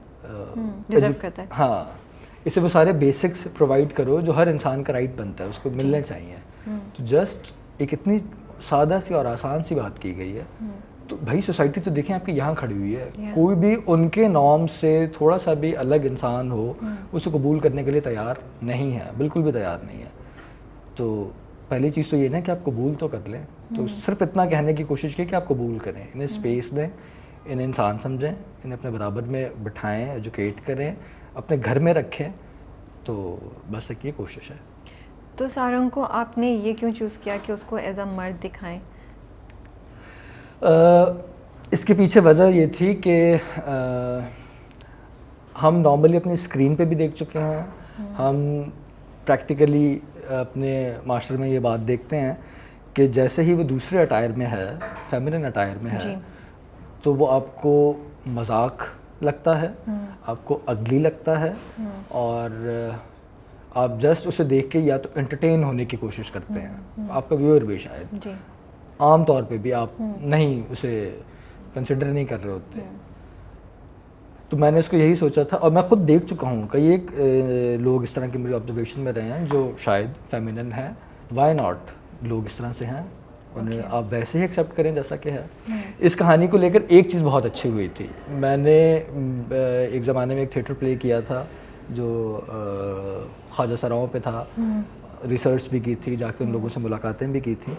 [SPEAKER 1] डिजर्व करता है।
[SPEAKER 2] हाँ, इसे वो सारे बेसिक्स प्रोवाइड करो जो हर इंसान का राइट बनता है, उसको मिलने चाहिए। तो जस्ट एक इतनी सादा सी और आसान सी बात की गई है। तो भाई सोसाइटी तो देखें आपकी यहाँ खड़ी हुई है, कोई भी उनके नॉर्म से थोड़ा सा भी अलग इंसान हो उसे कबूल करने के लिए तैयार नहीं है, बिल्कुल भी तैयार नहीं है। तो पहली चीज़ तो ये ना कि आप कबूल तो कर लें। तो सिर्फ इतना कहने की कोशिश की कि आप कबूल करें, इन्हें स्पेस दें, इन्हें इंसान समझें, इन्हें अपने बराबर में बिठाएं, एजुकेट करें, अपने घर में रखें। तो बस एक ये कोशिश है।
[SPEAKER 1] तो सारंग को आपने ये क्यों चूज़ किया कि उसको एज अ मर्द दिखाएं?
[SPEAKER 2] इसके पीछे वजह ये थी कि हम नॉर्मली अपनी स्क्रीन पे भी देख चुके हैं, हम प्रैक्टिकली अपने मास्टर में ये बात देखते हैं कि जैसे ही वो दूसरे अटायर में है, फेमिनिन अटायर में है, तो वो आपको मजाक लगता है, आपको अगली लगता है, और आप जस्ट उसे देख के या तो एंटरटेन होने की कोशिश करते हैं, आपका व्यूअर भी शायद आम तौर पे भी आप नहीं उसे कंसिडर नहीं कर रहे होते। तो मैंने इसको यही सोचा था, और मैं खुद देख चुका हूँ कई एक लोग इस तरह के मेरे ऑब्जर्वेशन में रहे हैं जो शायद फेमिनिन है। वाई नॉट, लोग इस तरह से हैं, उन्हें आप वैसे ही एक्सेप्ट करें जैसा कि है। इस कहानी को लेकर एक चीज़ बहुत अच्छी हुई थी, मैंने एक ज़माने में एक थिएटर प्ले किया था जो ख्वाजा सराओं पे था, रिसर्च भी की थी, जाके उन लोगों से मुलाकातें भी की थी।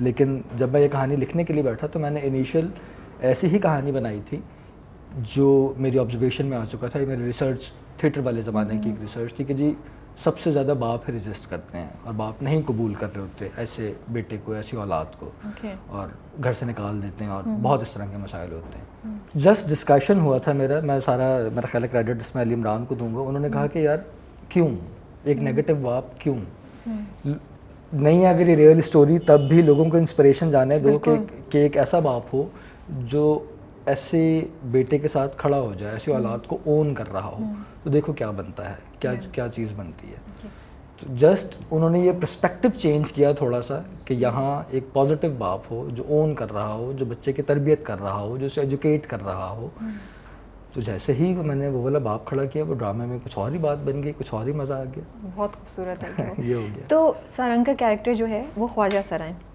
[SPEAKER 2] लेकिन जब मैं ये कहानी लिखने के लिए बैठा तो मैंने इनिशियल ऐसी ही कहानी बनाई थी जो मेरी ऑब्जर्वेशन में आ चुका था। ये मेरी रिसर्च थिएटर वाले ज़माने की एक रिसर्च थी कि जी सबसे ज़्यादा बाप ही रेजिस्ट करते हैं और बाप नहीं कबूल कर रहे होते ऐसे बेटे को, ऐसी औलाद को, और घर से निकाल देते हैं, और बहुत इस तरह के मसाइल होते हैं। जस्ट डिस्कशन हुआ था मेरा मेरा ख्याल है क्रेडिट इसमें अली इमरान को दूंगा। उन्होंने कहा कि यार क्यों एक नेगेटिव बाप, क्यों नहीं, अगर ये रियल स्टोरी तब भी लोगों को इंस्पिरेशन जाने दो कि एक ऐसा बाप हो जो ऐसे बेटे के साथ खड़ा हो जाए, ऐसी औलाद को ओन कर रहा हो, तो देखो क्या बनता है, क्या चीज़ बनती है। तो जस्ट उन्होंने ये पर्सपेक्टिव चेंज किया थोड़ा सा कि यहाँ एक पॉजिटिव बाप हो जो ओन कर रहा हो, जो बच्चे की तरबियत कर रहा हो, जो उसे एजुकेट कर रहा हो। तो जैसे ही मैंने वो वाला बाप खड़ा किया, वो ड्रामे में कुछ और ही बात बन गई, कुछ और ही मज़ा आ गया।
[SPEAKER 1] बहुत खूबसूरत है
[SPEAKER 2] ये हो गया।
[SPEAKER 1] तो सारंग का कैरेक्टर जो है वो ख्वाजा सरा है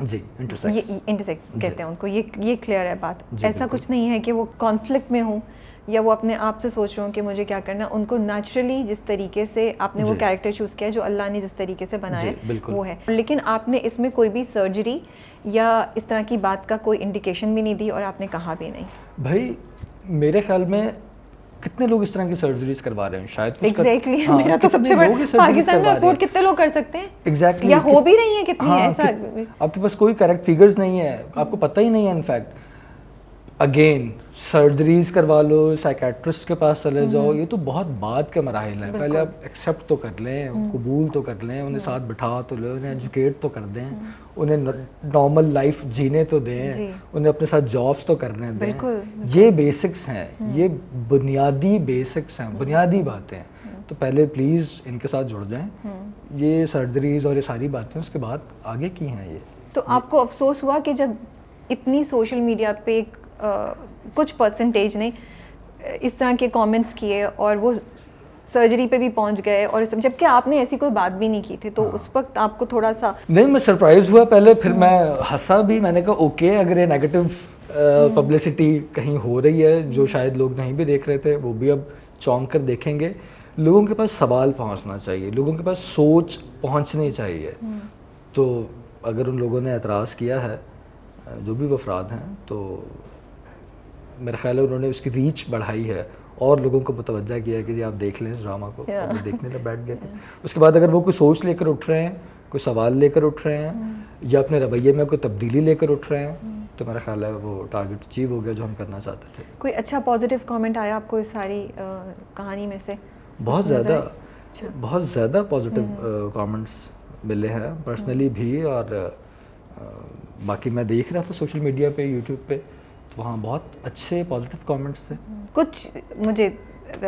[SPEAKER 2] जी,
[SPEAKER 1] इंटरसेक्स कहते हैं उनको, ये क्लियर है बात। ऐसा कुछ नहीं है कि वो कॉन्फ्लिक्ट में हो या वो अपने आप से सोच रहे हो कि मुझे क्या करना। उनको नेचुरली जिस तरीके से आपने वो कैरेक्टर चूज़ किया, जो अल्लाह ने जिस तरीके से बनाया वो है। लेकिन आपने इसमें कोई भी सर्जरी या इस तरह की बात का कोई इंडिकेशन भी नहीं दी, और आपने कहा भी नहीं।
[SPEAKER 2] भाई मेरे ख्याल में कितने लोग इस तरह की सर्जरीज करवा रहे हैं, शायद
[SPEAKER 1] एग्जैक्टली मेरा तो सबसे बड़ा पाकिस्तान में अफोर्ड कितने लोग कर सकते हैं
[SPEAKER 2] एग्जैक्टली,
[SPEAKER 1] या हो भी रही है कितनी ऐसा
[SPEAKER 2] आपके पास कोई करेक्ट फिगर्स नहीं है, आपको पता ही नहीं है। इनफैक्ट अगेन सर्जरीज करवा लो, साइकेट्रिस्ट के पास चले जाओ, ये तो बहुत बाद के मराहिल हैं। पहले आप एक्सेप्ट तो कर लें, कबूल तो कर लें, उन्हें साथ बिठा तो लें, उन्हें एजुकेट तो कर दें, उन्हें नॉर्मल लाइफ जीने तो दें, उन्हें अपने साथ जॉब्स तो करने दें। ये बेसिक्स हैं, ये बुनियादी बेसिक्स हैं, बुनियादी बातें हैं। तो पहले प्लीज़ इनके साथ जुड़ जाएं। ये सर्जरीज और ये सारी बातें उसके बाद आगे की हैं। ये
[SPEAKER 1] तो आपको अफसोस हुआ कि जब इतनी सोशल मीडिया पे कुछ परसेंटेज ने इस तरह के कमेंट्स किए और वो सर्जरी पे भी पहुंच गए और सब, जबकि आपने ऐसी कोई बात भी नहीं की थी, तो उस वक्त आपको थोड़ा सा
[SPEAKER 2] नहीं, मैं सरप्राइज हुआ पहले, फिर मैं हंसा भी, मैंने कहा ओके, अगर ये नेगेटिव पब्लिसिटी कहीं हो रही है जो शायद लोग नहीं भी देख रहे थे, वो भी अब चौंक कर देखेंगे। लोगों के पास सवाल पहुंचना चाहिए, लोगों के पास सोच पहुंचनी चाहिए। तो अगर उन लोगों ने एतराज़ किया है, जो भी वो अफराद हैं, तो मेरा ख्याल है उन्होंने उसकी रीच बढ़ाई है और लोगों को मुतवज्जा किया है कि जी आप देख लें इस ड्रामा को, और वो देखने तो बैठ गए थे। उसके बाद अगर वो कोई सोच लेकर उठ रहे हैं, कोई सवाल लेकर उठ रहे हैं, या अपने रवैये में कोई तब्दीली लेकर उठ रहे हैं, तो मेरा ख्याल है वो टारगेट अचीव हो गया जो हम करना चाहते थे।
[SPEAKER 1] कोई अच्छा पॉजिटिव कमेंट आया आपको इस सारी कहानी में से?
[SPEAKER 2] बहुत ज़्यादा पॉजिटिव कमेंट्स मिले हैं, पर्सनली भी, और बाकी मैं देख रहा था सोशल मीडिया पे, यूट्यूब पे, तो वहाँ बहुत अच्छे पॉजिटिव कमेंट्स थे।
[SPEAKER 1] कुछ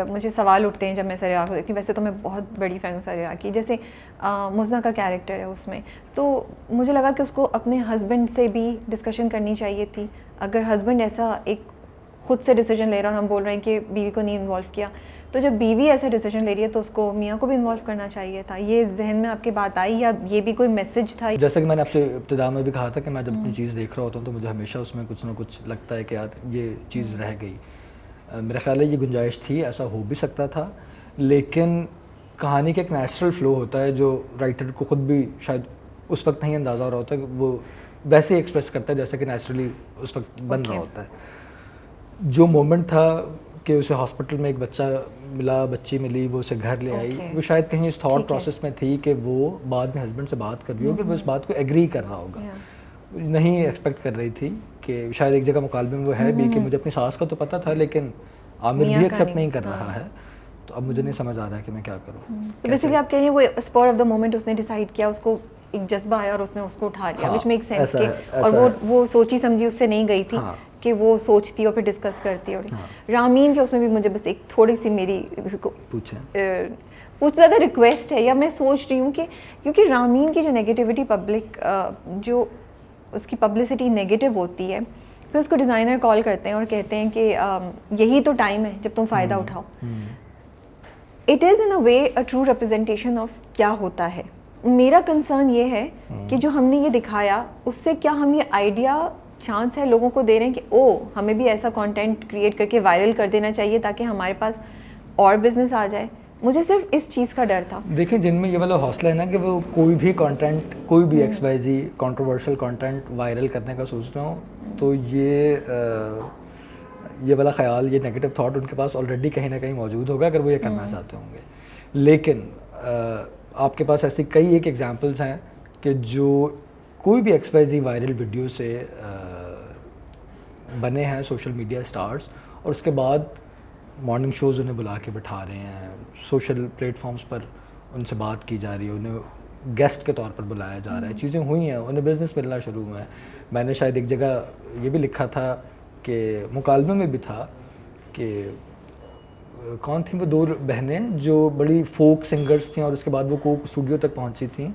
[SPEAKER 1] मुझे सवाल उठते हैं जब मैं सरेरा को देखती हूँ। वैसे तो मैं बहुत बड़ी फ़ैन हूँ सरेरा की। जैसे मुज़ना का कैरेक्टर है उसमें, तो मुझे लगा कि उसको अपने हस्बैंड से भी डिस्कशन करनी चाहिए थी। अगर हस्बैंड ऐसा एक खुद से डिसीजन ले रहा है और हम बोल रहे हैं कि बीवी को नहीं इन्वॉल्व किया, तो जब बीवी ऐसा डिसीजन ले रही है तो उसको मियाँ को भी इन्वॉल्व करना चाहिए था। ये जहन में आपकी बात आई, या ये भी कोई मैसेज था?
[SPEAKER 2] जैसा कि मैंने आपसे इब्तिदा में भी कहा था कि मैं जब अपनी चीज़ देख रहा होता हूँ तो मुझे हमेशा उसमें कुछ ना कुछ लगता है कि यार ये चीज़ रह गई। मेरा ख्याल है ये गुंजाइश थी, ऐसा हो भी सकता था, लेकिन कहानी का एक नेचुरल फ्लो होता है जो राइटर को ख़ुद भी शायद उस वक्त नहीं अंदाज़ा हो रहा होता, कि वो वैसे ही एक्सप्रेस करता है जैसे कि नेचुरली उस वक्त बन रहा होता है। जो मोमेंट था कि उसे हॉस्पिटल में एक बच्चा मिला, बच्ची मिली, वो उसे घर ले आई, वो शायद कहीं इस थॉट प्रोसेस में थी कि वो बाद में हस्बैंड से बात कर रही होगी, वो इस बात को एग्री कर रहा होगा। नहीं एक्सपेक्ट कर रही थी कि शायद एक जगह मुकालमे में वो है भी कि मुझे अपनी सास का तो पता था, लेकिन आमिर भी एक्सेप्ट नहीं कर रहा है, तो अब मुझे नहीं समझ आ रहा है कि मैं क्या करूँ।
[SPEAKER 1] तो बेसिकली आप कह रही हैं वो स्पर ऑफ द मोमेंट उसने डिसाइड किया, उसको एक जज्बा आया और उसने उसको उठा लिया, विच मेक सेंस के, और वो सोची समझी उससे नहीं गई थी कि वो सोचती और फिर डिस्कस करती। और रामीन के उसमें भी मुझे बस एक थोड़ी सी मेरी कुछ ज़्यादा रिक्वेस्ट है, या मैं सोच रही हूँ कि क्योंकि रामीन की जो नेगेटिविटी पब्लिक जो उसकी पब्लिसिटी नेगेटिव होती है, फिर उसको डिज़ाइनर कॉल करते हैं और कहते हैं कि यही तो टाइम है जब तुम फ़ायदा उठाओ। It is in a way a true representation of क्या होता है। मेरा कंसर्न ये है कि जो हमने ये दिखाया उससे क्या हम ये आइडिया चांस है लोगों को दे रहे हैं कि ओ हमें भी ऐसा कंटेंट क्रिएट करके वायरल कर देना चाहिए ताकि हमारे पास और बिजनेस आ जाए। मुझे सिर्फ इस चीज़ का डर था।
[SPEAKER 2] देखिए, जिनमें ये वाला हौसला है ना कि वो कोई भी कंटेंट, कोई भी XYZ कंट्रोवर्शियल कंटेंट वायरल करने का सोच रहा हूँ, तो ये वाला ख्याल, ये नेगेटिव थॉट उनके पास ऑलरेडी कहीं ना कहीं मौजूद होगा अगर वो ये करना चाहते होंगे। लेकिन आपके पास ऐसी कई एक एग्जांपल्स हैं कि जो कोई भी XYZ वायरल वीडियो से बने हैं सोशल मीडिया स्टार्स, और उसके बाद मॉर्निंग शोज़ उन्हें बुला के बैठा रहे हैं, सोशल प्लेटफॉर्म्स पर उनसे बात की जा रही है, उन्हें गेस्ट के तौर पर बुलाया जा रहा है, चीज़ें हुई हैं, उन्हें बिज़नेस मिलना शुरू हुआ है। मैंने शायद एक जगह ये भी लिखा था कि मुकालमे में भी था कि कौन थी वो दो बहनें जो बड़ी फोक सिंगर्स थीं और उसके बाद वो कोक स्टूडियो तक पहुंची थीं,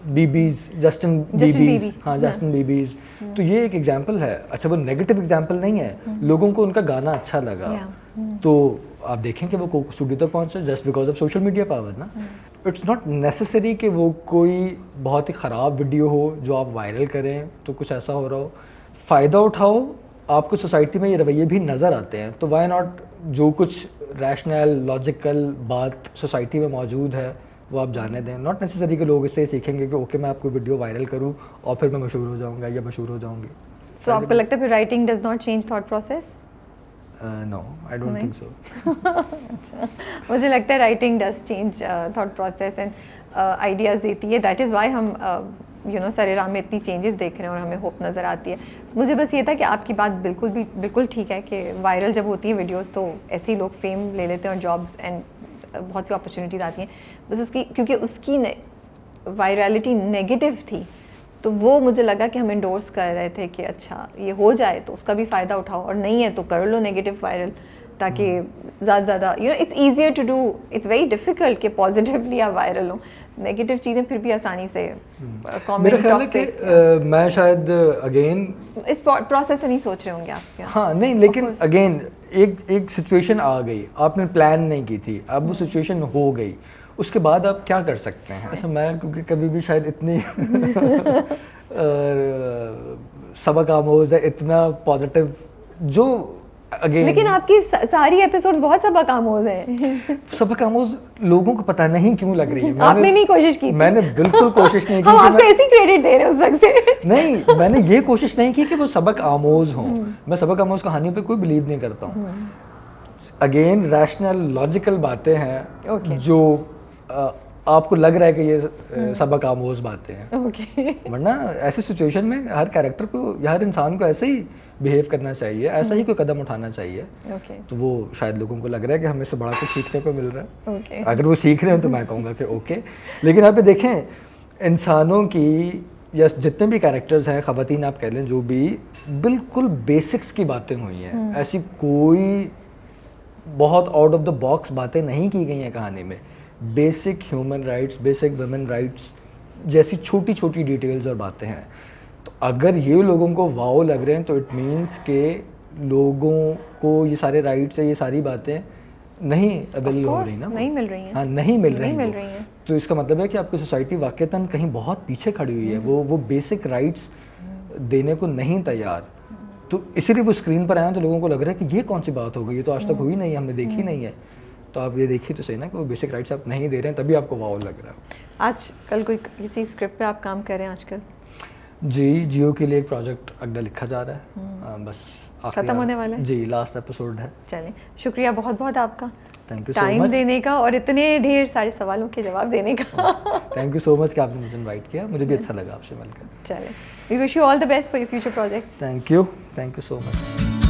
[SPEAKER 2] बीबीज़, जस्टिन बीबीज़, हाँ जस्टिन बीबीज़। तो ये एक एग्जांपल है। अच्छा, वो नेगेटिव एग्जांपल नहीं है, लोगों को उनका गाना अच्छा लगा, तो आप देखें कि वो कोक स्टूडियो तक पहुंचे just because of social media power ना। इट्स नॉट नेसेसरी कि वो कोई बहुत ही ख़राब वीडियो हो जो आप वायरल करें तो कुछ ऐसा हो रहा हो। फ़ायदा उठाओ, आपको सोसाइटी में ये रवैये भी नज़र आते हैं, तो वाई नॉट जो कुछ रैशनल लॉजिकल बात सोसाइटी में मौजूद है वो आप जाने दें। नॉट नेसेसरी कि लोग इससे सीखेंगे कि ओके मैं आपको वीडियो वायरल करूं और फिर मैं मशहूर हो जाऊंगा या मशहूर हो जाऊंगी।
[SPEAKER 1] सो आपको लगता है फिर writing does not change thought process?
[SPEAKER 2] No, I don't think so.
[SPEAKER 1] अच्छा, मुझे लगता है writing does change thought process and ideas देती है। दैट इज़ वाई हम सरेरा में इतनी चेंजेस देख रहे हैं और हमें होप नज़र आती है। मुझे बस ये था कि आपकी बात बिल्कुल ठीक है कि वायरल जब होती है वीडियोस तो ऐसे ही लोग फेम ले लेते हैं और जॉब्स एंड बहुत सी अपॉर्चुनिटीज़ आती हैं, बस उसकी क्योंकि उसकी वायरलिटी नेगेटिव थी, तो वो मुझे लगा कि हम इंडोर्स कर रहे थे कि अच्छा ये हो जाए तो उसका भी फ़ायदा उठाओ, और नहीं है तो कर लो नेगेटिव वायरल, ताकि ज़्यादा it's easier to do, it's very difficult कि पॉजिटिवली आप वायरल हो। नेगेटिव चीज़ें फिर भी आसानी से
[SPEAKER 2] मेरा
[SPEAKER 1] कॉमेडी
[SPEAKER 2] ख्याल है
[SPEAKER 1] टॉक्सिक
[SPEAKER 2] कि मैं शायद अगेन
[SPEAKER 1] इस प्रोसेस से नहीं सोच रहे होंगे आप क्या?
[SPEAKER 2] हाँ नहीं, लेकिन अगेन एक सिचुएशन आ गई, आपने प्लान नहीं की थी, अब वो सिचुएशन हो गई, उसके बाद आप क्या कर सकते हैं? ऐसा मैं क्योंकि कभी भी शायद इतनी सबक आमोज है, इतना पॉजिटिव जो अगेन,
[SPEAKER 1] लेकिन आपकी सारी एपिसोड्स बहुत सबक आमोज हैं।
[SPEAKER 2] सबक आमोज लोगों को पता नहीं क्यों लग रही है।
[SPEAKER 1] आपने नहीं कोशिश की थी?
[SPEAKER 2] मैंने बिल्कुल कोशिश नहीं की।
[SPEAKER 1] हम आपको ऐसी क्रेडिट दे रहे हैं उस वक्त से।
[SPEAKER 2] नहीं, मैंने ये कोशिश नहीं की कि वो सबक आमोज हों। मैं सबक आमोज कहानियों पे कोई बिलीव नहीं करता हूँ। अगेन रैशनल लॉजिकल बातें हैं जो आपको लग रहा है कि ये सबक आमोज बातें हैं। वरना ऐसी सिचुएशन में हर कैरेक्टर को, हर इंसान को ऐसे ही बिहेव करना चाहिए, ऐसा ही कोई कदम उठाना चाहिए। तो वो शायद लोगों को लग रहा है कि हमें से बड़ा कुछ सीखने को मिल रहा है। अगर वो सीख रहे हैं तो मैं कहूँगा कि ओके। लेकिन आप देखें, इंसानों की या जितने भी कैरेक्टर्स हैं, ख़वातीन आप कह लें, जो भी बिल्कुल बेसिक्स की बातें हुई हैं। ऐसी कोई बहुत आउट ऑफ द बॉक्स बातें नहीं की गई हैं कहानी में। Basic human rights, basic women rights जैसी छोटी छोटी डिटेल्स और बातें हैं। तो अगर ये लोगों को वाओ लग रहे हैं तो इट मीन्स के लोगों को ये सारे राइट्स है, ये सारी बातें नहीं अवेलेबल हो रही ना,
[SPEAKER 1] नहीं मिल रही हैं।
[SPEAKER 2] हाँ, नहीं मिल रही हैं। तो इसका मतलब है कि आपकी सोसाइटी वाकईतन कहीं बहुत पीछे खड़ी हुई है। वो बेसिक राइट्स देने को नहीं तैयार। तो इसीलिए वो स्क्रीन पर आए तो लोगों को लग रहा है कि ये कौन सी बात हो गई, ये तो आज तक हुई नहीं है, हमने देखी नहीं है। तो आप ये देखिए तो सही ना कि वो बेसिक राइट्स आप नहीं दे रहे हैं, तभी आपको वाव लग रहा है।
[SPEAKER 1] आज कल कोई किसी स्क्रिप्ट पे आप काम कर रहे हैं आजकल?
[SPEAKER 2] जी, जियो के लिए एक प्रोजेक्ट अगला लिखा जा रहा है, बस
[SPEAKER 1] खत्म होने वाला है
[SPEAKER 2] जी, लास्ट एपिसोड है।
[SPEAKER 1] चलें, शुक्रिया बहुत बहुत आपका
[SPEAKER 2] thank you so much
[SPEAKER 1] time देने का और इतने ढेर सारे सवालों के जवाब देने का।
[SPEAKER 2] थैंक यू सो मच कि आपने मुझे इनवाइट किया, मुझे भी अच्छा लगा आपसे मिलकर।
[SPEAKER 1] चलें, we wish you all the best for your future projects.
[SPEAKER 2] Thank you so much.